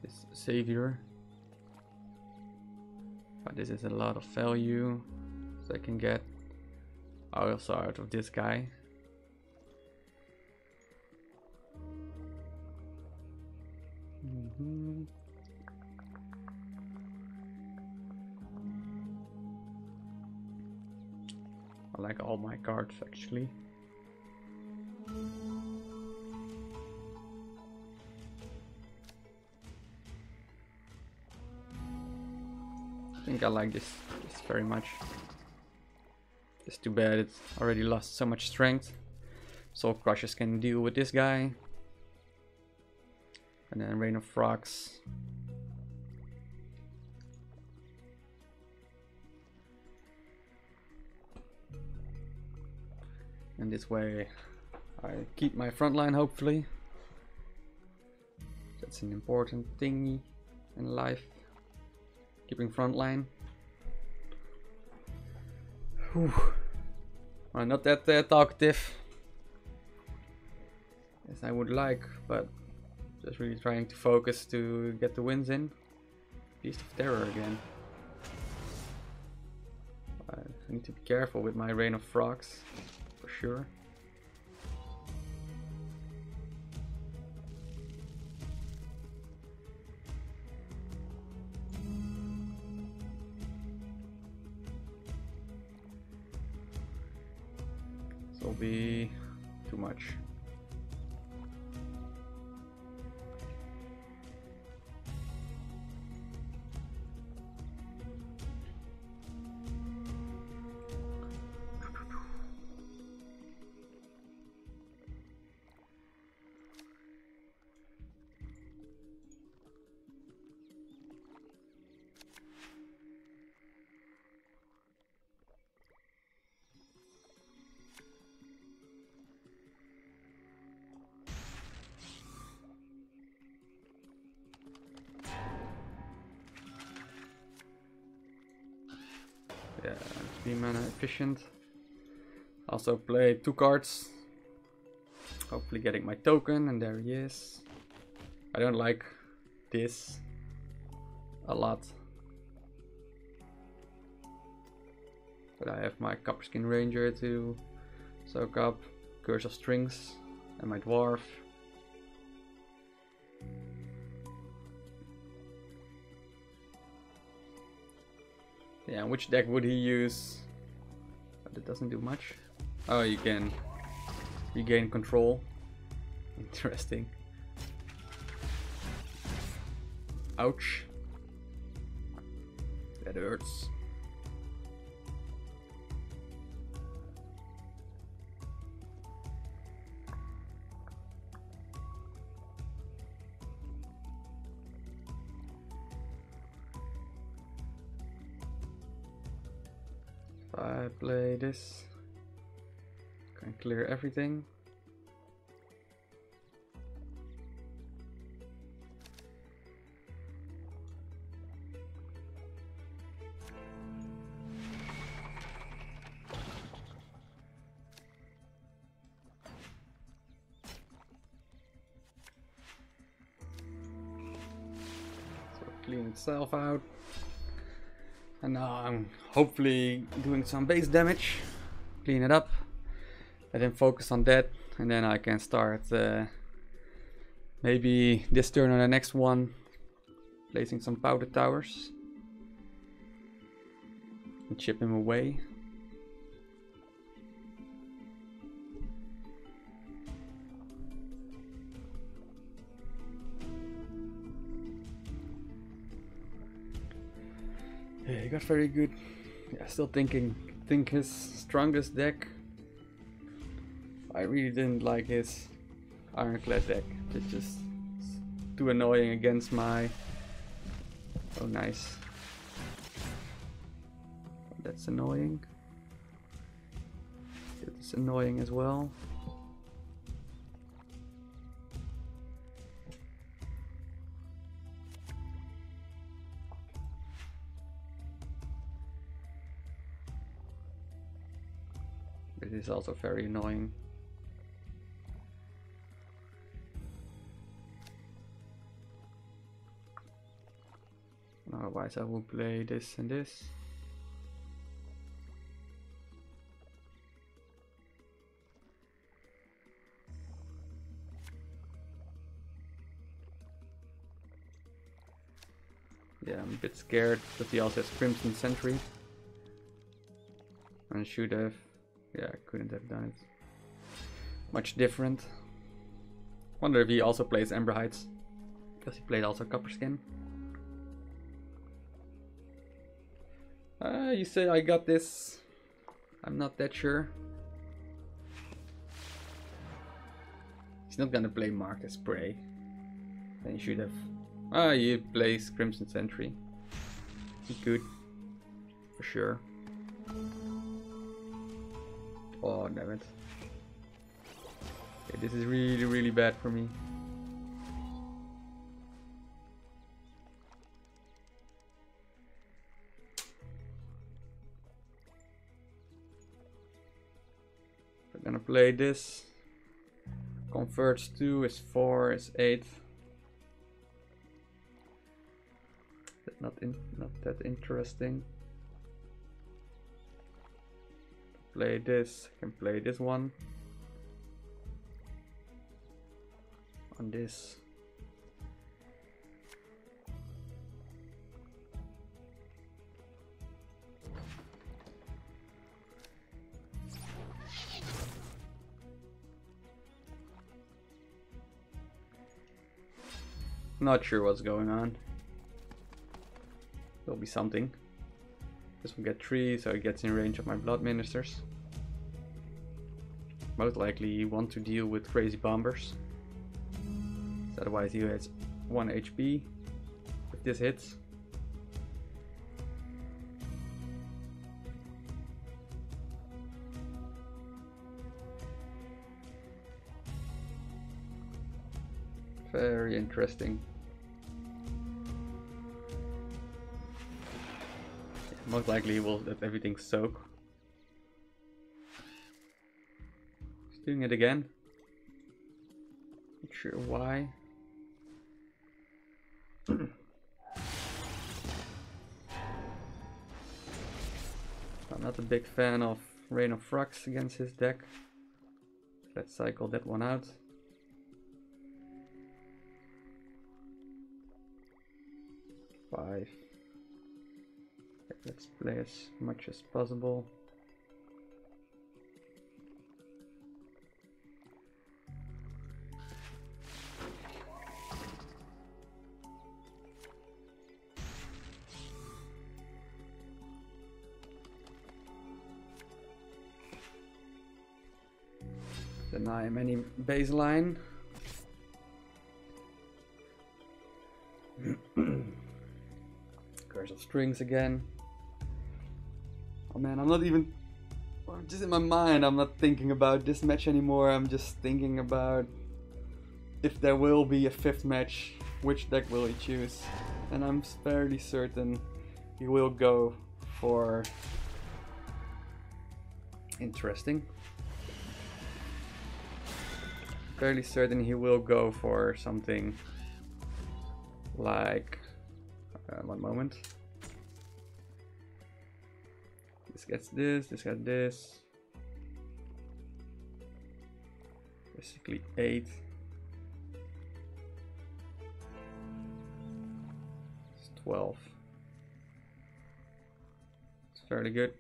his savior. But this is a lot of value, so I can get also out of this guy. I like all my cards actually. I think I like this very much. It's too bad it's already lost so much strength. Soul Crushers can deal with this guy. And then Rain of Frogs. And this way I keep my front line, hopefully. That's an important thingy in life. Keeping front line. Whew. Well, not that talkative as I would like, but just really trying to focus to get the wins in. Beast of Terror again. I need to be careful with my Rain of Frogs, for sure. This will be too much. Yeah, 3 mana efficient. Also play 2 cards. Hopefully getting my token, and there he is. I don't like this a lot. But I have my Copperskin Ranger to soak up, Curse of Strings, and my Dwarf. Yeah, which deck would he use? But it doesn't do much. Oh, you can regain control. Interesting. Ouch. That hurts. If I play this, can clear everything. Clean itself out, and now I'm hopefully doing some base damage, clean it up, and then focus on that, and then I can start maybe this turn or the next one placing some powder towers and chip him away. Yeah, he got very good. Yeah, still think his strongest deck. I really didn't like his Ironclad deck. It's just too annoying against my. Oh, nice. That's annoying. It's annoying as well. It is also very annoying. Otherwise I will play this and this. Yeah, I'm a bit scared because he also has Crimson Sentry. And I should have. Yeah, I couldn't have done it much different. Wonder if he also plays Ember Heights, because he played also Copperskin. You say I got this. I'm not that sure. He's not gonna play Marcus Prey. Then he should have. He plays Crimson Sentry. He could, for sure. Oh, damn it. Okay, this is really, really bad for me. We're gonna play this. Converts 2 is 4 is 8. That's not that interesting. Play this, I can play this one on this. Not sure what's going on. There'll be something. This will get 3, so it gets in range of my Blood Ministers. Most likely you want to deal with crazy bombers. Otherwise he has 1 HP if this hits. Very interesting. Most likely he will let everything soak. He's doing it again. Not sure why. I'm not a big fan of Rain of Frux against his deck. Let's cycle that one out. Five. Let's play as much as possible. Deny him any baseline. Curse of Strings again. Oh man, I'm not even... just in my mind, I'm not thinking about this match anymore. I'm just thinking about if there will be a 5th match, which deck will he choose? And I'm fairly certain he will go for... Interesting. Fairly certain he will go for something like... one moment. This gets this gets this. Basically 8. It's 12. It's fairly good.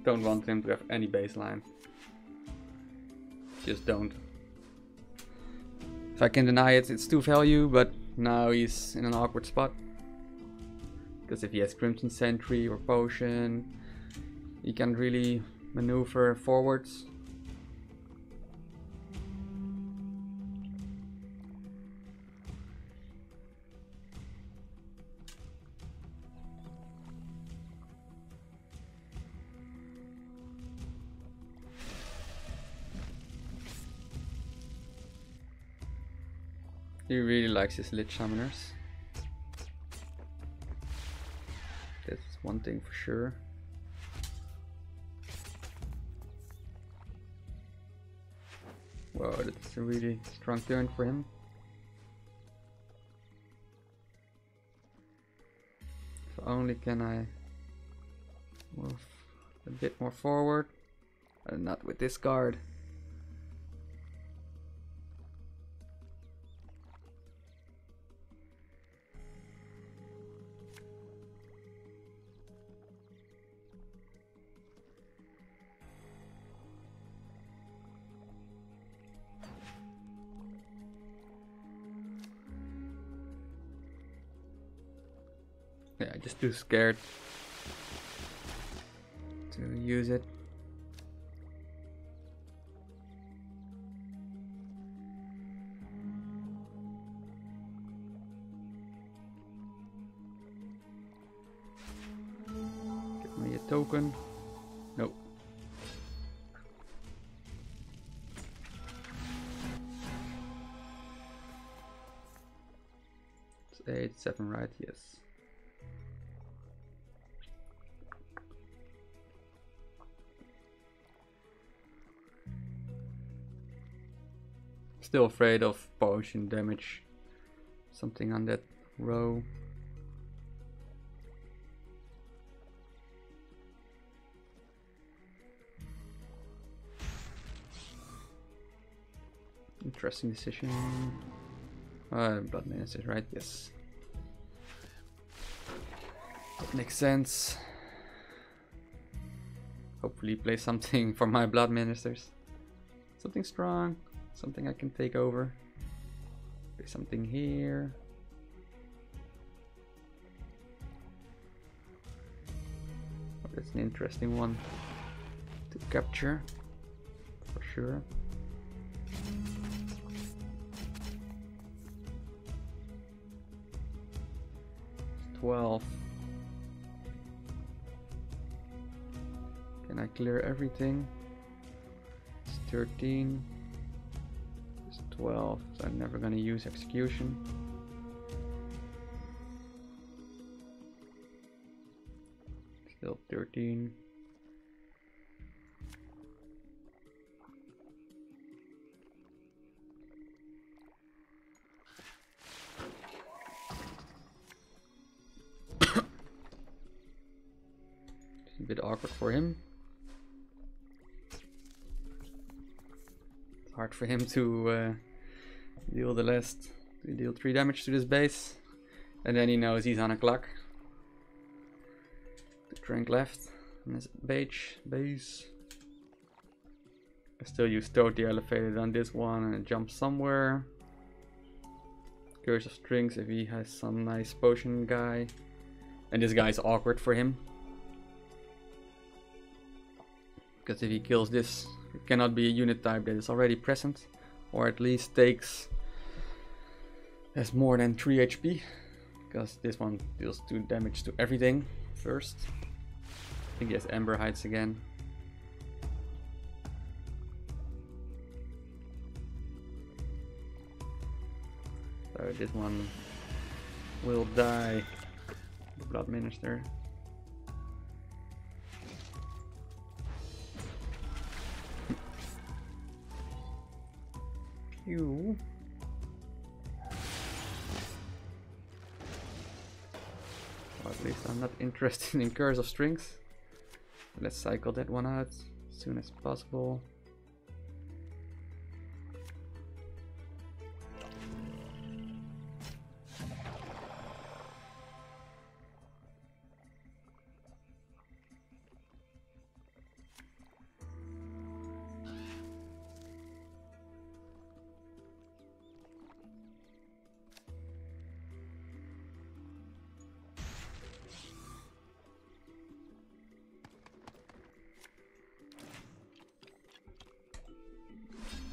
Don't want him to have any baseline. Just don't. If I can deny it, it's 2 value, but now he's in an awkward spot. Because if he has Crimson Sentry or Potion, he can't really maneuver forwards. He really likes his Lich Summoners. That's one thing for sure. Whoa, that's a really strong turn for him. If only can I move a bit more forward. Not with this card. Yeah, just too scared to use it. Give me a token. Nope. It's 8, 7, right? Yes. Still afraid of potion damage. Something on that row. Interesting decision. Blood Ministers, right? Yes. That makes sense. Hopefully play something for my Blood Ministers. Something strong. Something I can take over. There's something here. Oh, that's an interesting one. to capture, for sure. $12. Can I clear everything? It's 13. It's 12. So I'm never gonna use execution. Still 13. A bit awkward for him. It's hard for him to deal 3 damage to this base, and then he knows he's on a clock. 2 trank left on his base. I still use Toad the Elevated on this one and jump somewhere. Curse of Strings if he has some nice potion guy, and this guy is awkward for him. Because if he kills this, it cannot be a unit type that is already present, or at least has more than 3 HP. Because this one deals 2 damage to everything first. I think he has Ember Heights again. So this one will die. The Blood Minister. Well, at least I'm not interested in Curse of Strings. Let's cycle that one out as soon as possible.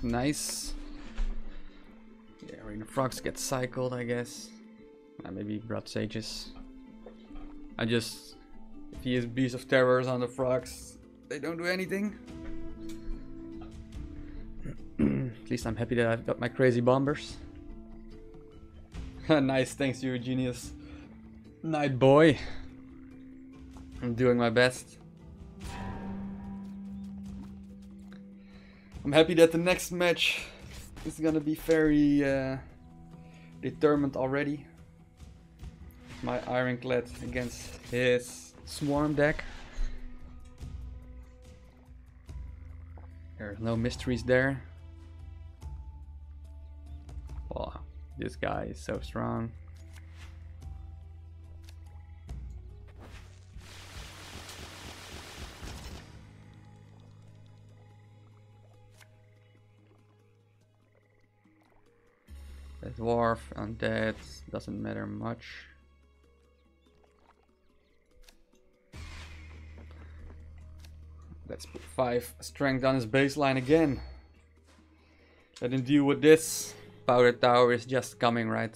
Nice. Yeah, Arena Frogs get cycled, I guess. Maybe Blood Sages. If he has Beast of Terrors on the Frogs, they don't do anything. At least I'm happy that I've got my crazy bombers. Nice, thanks to you, genius. Night boy. I'm doing my best. I'm happy that the next match is gonna be very determined already. My Ironclad against his Swarm deck. There's no mysteries there. Wow, this guy is so strong. The dwarf undead doesn't matter much. Let's put 5 strength on his baseline again. Let him deal with this. Powder Tower is just coming, right?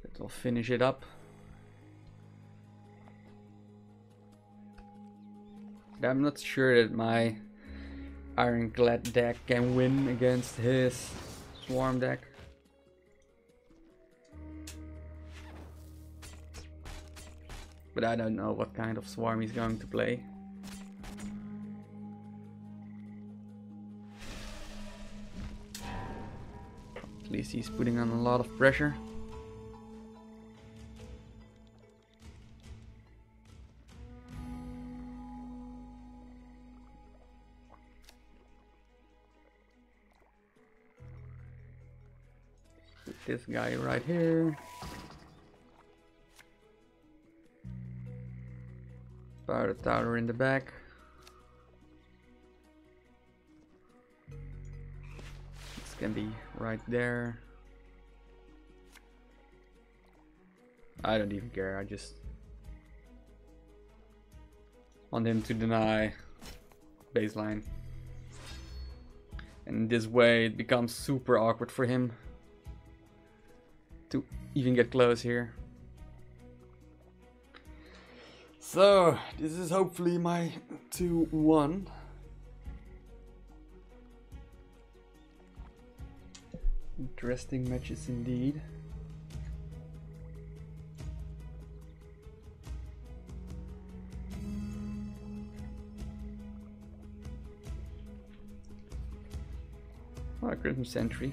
That will finish it up. I'm not sure that my Ironclad deck can win against his Swarm deck. But I don't know what kind of Swarm he's going to play. At least he's putting on a lot of pressure. This guy right here. Powder Tower in the back. This can be right there. I don't even care, Want him to deny baseline. And this way it becomes super awkward for him to even get close here. So this is hopefully my 2-1. Interesting matches indeed. Oh, Crimson Sentry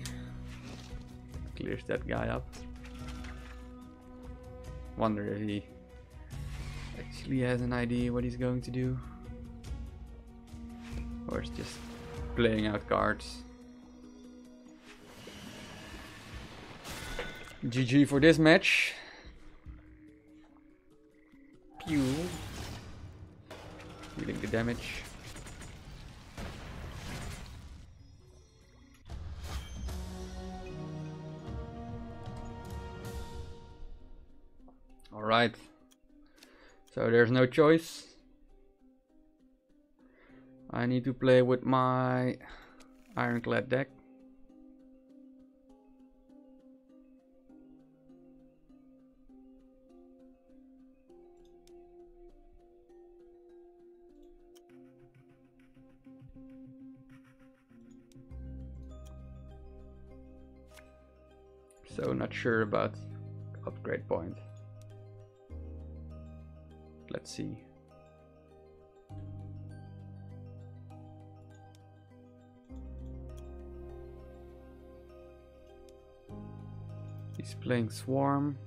clears that guy up. Wonder if he actually has an idea what he's going to do, or is just playing out cards. GG for this match. Pew. Dealing the damage. Alright. So there's no choice. I need to play with my Ironclad deck. So not sure about upgrade point. Let's see. He's playing Swarm.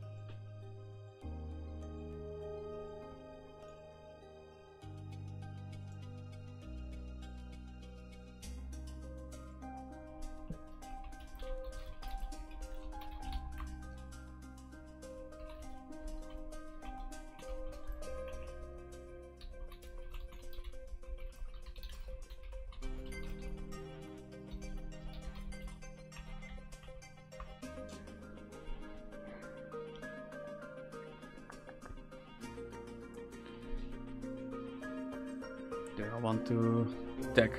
Do I want to deck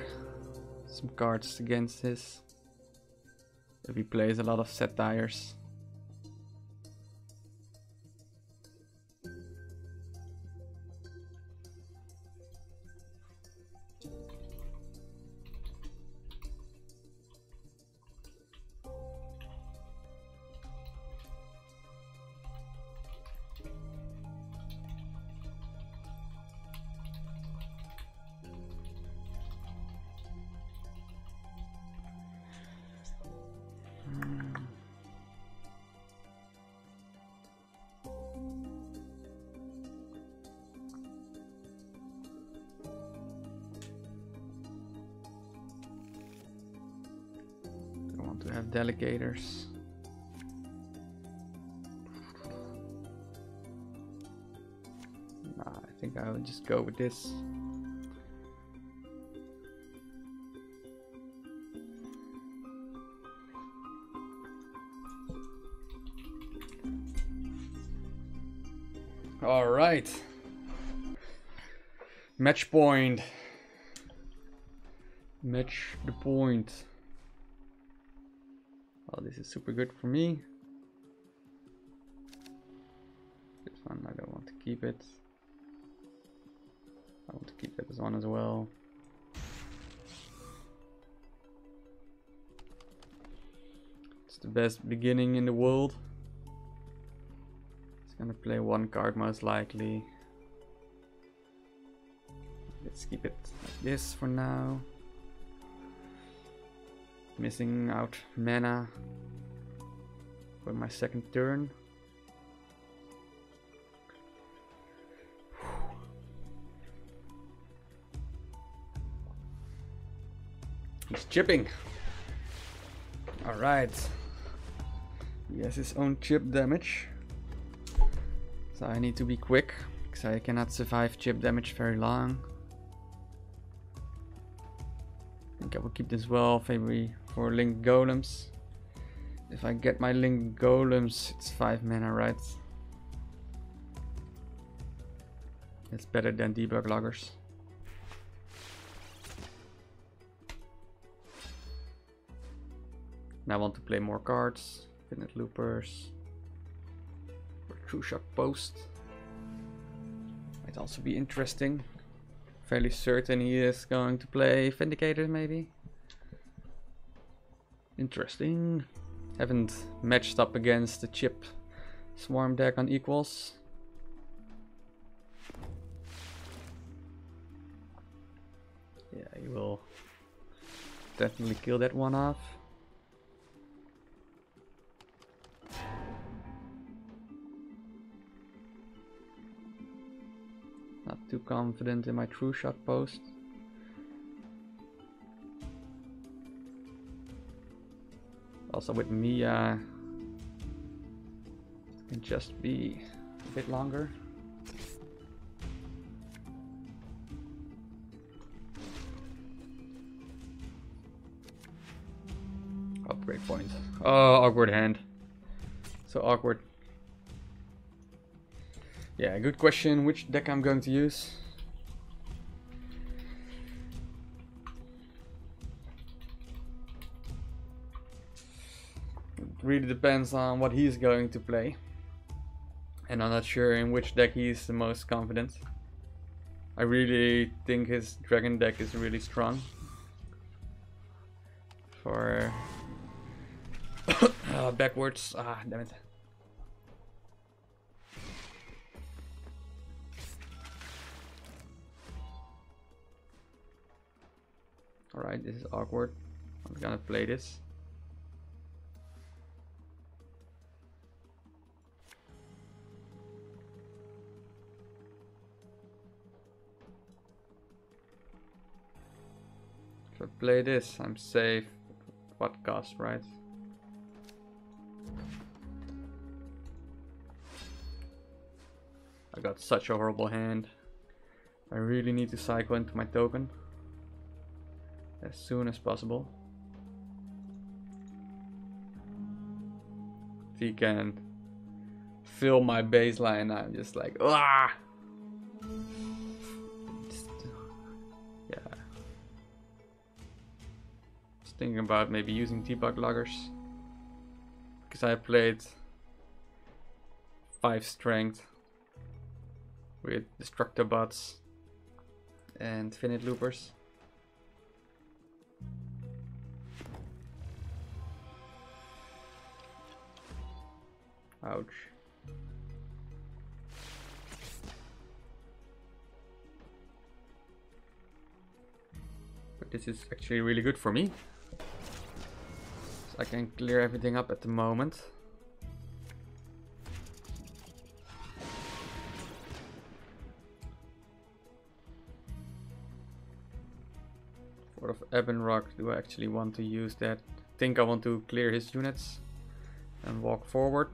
some cards against this? If he plays a lot of satires. To have delegators. Nah, I think I will just go with this. All right. Match point. Match the point. Oh, this is super good for me. This one I don't want to keep it. I want to keep this one as well. It's the best beginning in the world. It's gonna play one card most likely. Let's keep it like this for now. Missing out mana for my second turn. He's chipping. Alright. He has his own chip damage. So I need to be quick, because I cannot survive chip damage very long. I think I will keep this well, maybe for linked golems. If I get my linked golems, it's 5 mana, right? It's better than debug loggers. Now I want to play more cards. Infinite loopers. Or true shot post. Might also be interesting. Fairly certain he is going to play Vindicator maybe. Interesting. Haven't matched up against the chip swarm deck on equals. Yeah, he will definitely kill that one off. Not too confident in my true shot post. Also with Mia, it can just be a bit longer. Upgrade point. Oh, awkward hand. So awkward. Yeah, good question. Which deck I'm going to use? It really depends on what he's going to play. And I'm not sure in which deck he's the most confident. I really think his dragon deck is really strong. For backwards. Ah, damn it. Alright, this is awkward. I'm gonna play this. If I play this, I'm safe. What cost, right? I got such a horrible hand. I really need to cycle into my token as soon as possible. If he can fill my baseline, I'm just like, ah! Yeah. Just thinking about maybe using debug loggers. Because I played 5 strength with destructor bots and finite loopers. Ouch. But this is actually really good for me. So I can clear everything up at the moment. What of Ebon Rock do I actually want to use that? I think I want to clear his units and walk forward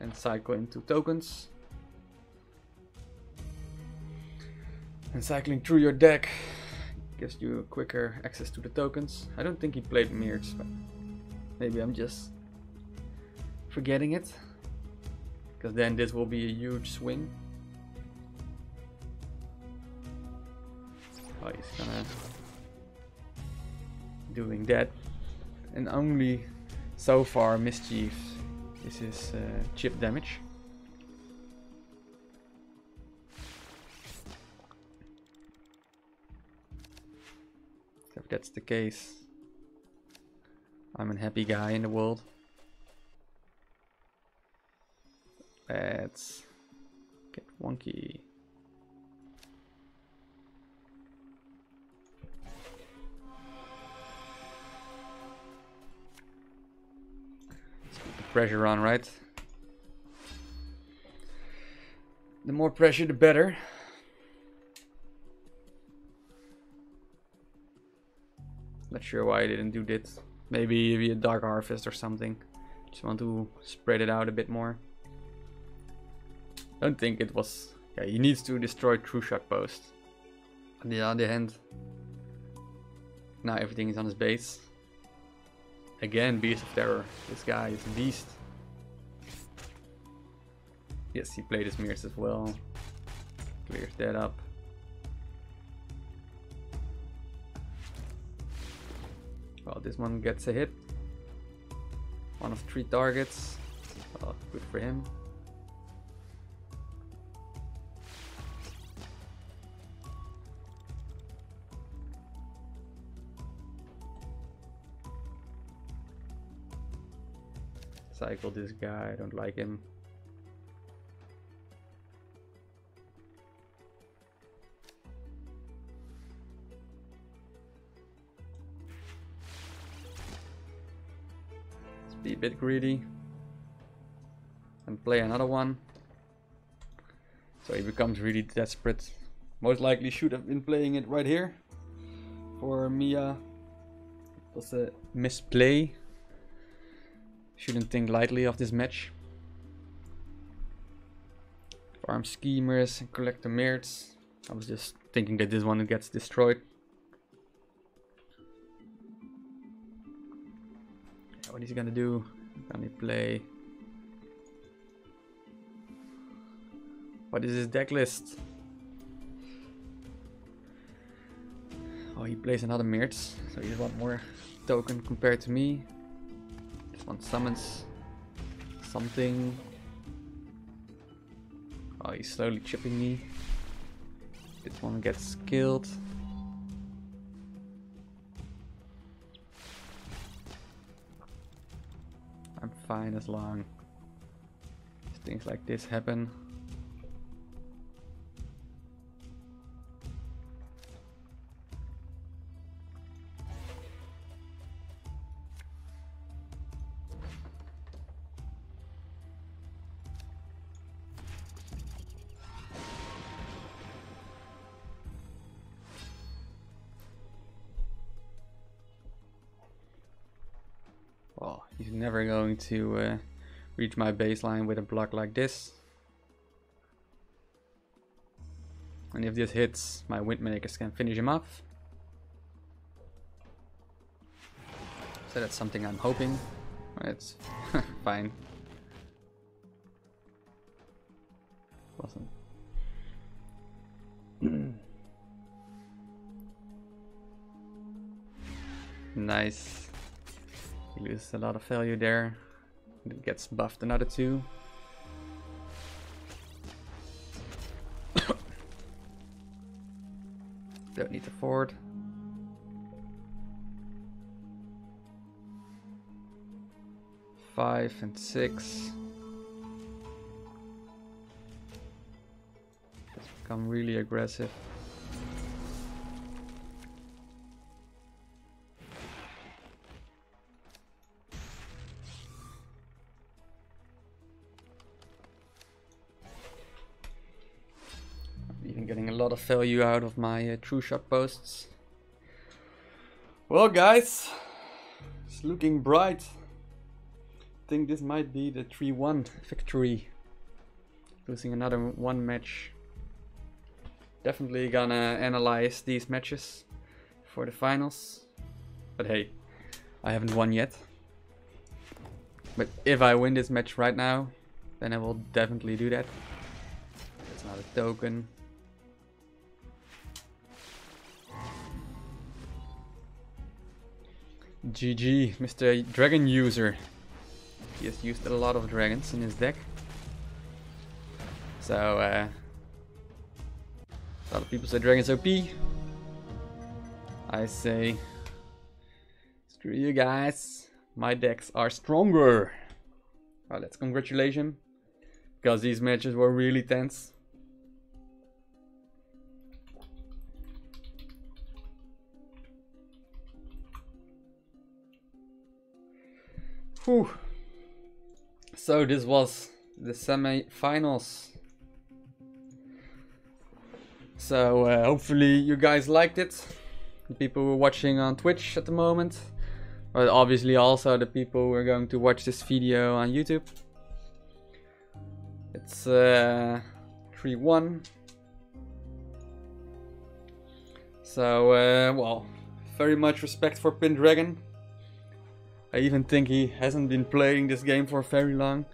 and cycle into tokens. And cycling through your deck gives you quicker access to the tokens. I don't think he played mirrors, but maybe I'm just forgetting it, because then this will be a huge swing. Oh, he's gonna doing that, and only so far mischief is his chip damage. So if that's the case, I'm a happy guy in the world. Let's get wonky. Let's keep the pressure on, right? The more pressure, the better. Not sure why I didn't do this. Maybe a Dark Harvest or something. Just want to spread it out a bit more. Don't think it was... Yeah, he needs to destroy True Shot Post. On the other hand, now everything is on his base. Again, Beast of Terror. This guy is a beast. Yes, he played his mirrors as well. Clears that up. Well, this one gets a hit. One of 3 targets. Oh, good for him. Cycle this guy, I don't like him. Let's be a bit greedy and play another one. So he becomes really desperate. Most likely should have been playing it right here for Mia. It was a misplay. Shouldn't think lightly of this match. Farm schemers and collect the mirts. I was just thinking that this one gets destroyed. What is he gonna do? Can he play? What is his deck list? Oh, he plays another mirts, so he's one more token compared to me. One summons something. Oh, he's slowly chipping me. This one gets killed. I'm fine as long as things like this happen. Oh, he's never going to reach my baseline with a block like this. And if this hits, my windmakers can finish him off. So that's something I'm hoping. It's fine. Wasn't. Nice. He loses a lot of value there. It gets buffed another 2. Don't need to forward. Five and 6. It's become really aggressive. Getting a lot of value out of my true shot posts. Well guys, it's looking bright. I think this might be the 3-1 victory. Losing another 1 match. Definitely gonna analyze these matches for the finals. But hey, I haven't won yet. But if I win this match right now, then I will definitely do that. It's not a token. GG, Mr. Dragon user. He has used a lot of dragons in his deck. So, a lot of people say dragons OP. I say, screw you guys. My decks are stronger. Well, let's congratulate him. Because these matches were really tense. Whew. So this was the semi-finals. So hopefully you guys liked it. The people who are watching on Twitch at the moment. But obviously also the people who are going to watch this video on YouTube. It's 3-1. So well, very much respect for Pyndragon. I even think he hasn't been playing this game for very long,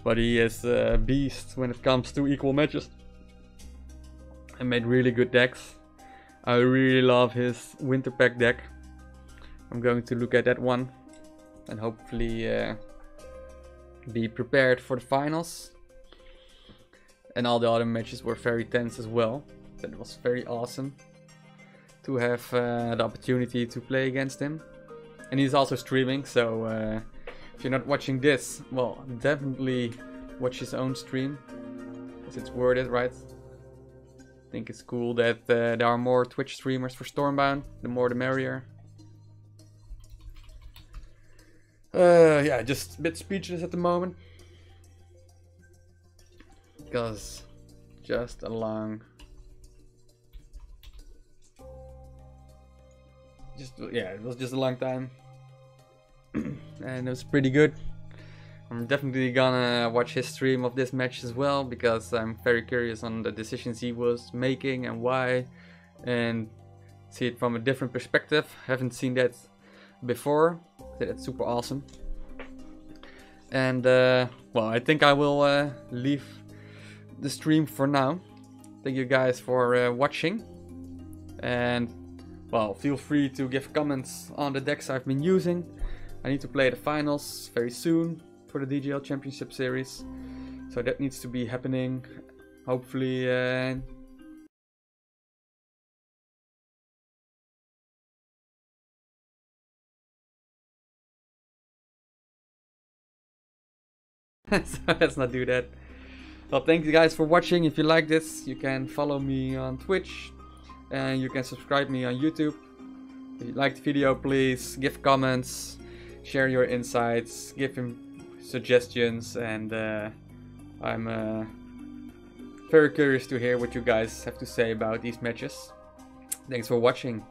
but he is a beast when it comes to equal matches. and made really good decks. I really love his winter pack deck. I'm going to look at that one and hopefully be prepared for the finals. And all the other matches were very tense as well. That was very awesome to have the opportunity to play against him. And he's also streaming, so if you're not watching this, well, definitely watch his own stream, as it's worth it, right? I think it's cool that there are more Twitch streamers for Stormbound. The more the merrier. Yeah, just a bit speechless at the moment. Because just a long... it was just a long time. And it was pretty good. I'm definitely gonna watch his stream of this match as well, because I'm very curious on the decisions he was making and why, and see it from a different perspective. Haven't seen that before, so that's super awesome. And well, I think I will leave the stream for now. Thank you guys for watching, and well, feel free to give comments on the decks I've been using. I need to play the finals very soon for the DGL Championship Series, so that needs to be happening, hopefully. So let's not do that. Well, thank you guys for watching. If you like this, you can follow me on Twitch, and you can subscribe me on YouTube. If you liked the video, please give comments, share your insights, give him suggestions, and I'm very curious to hear what you guys have to say about these matches. Thanks for watching.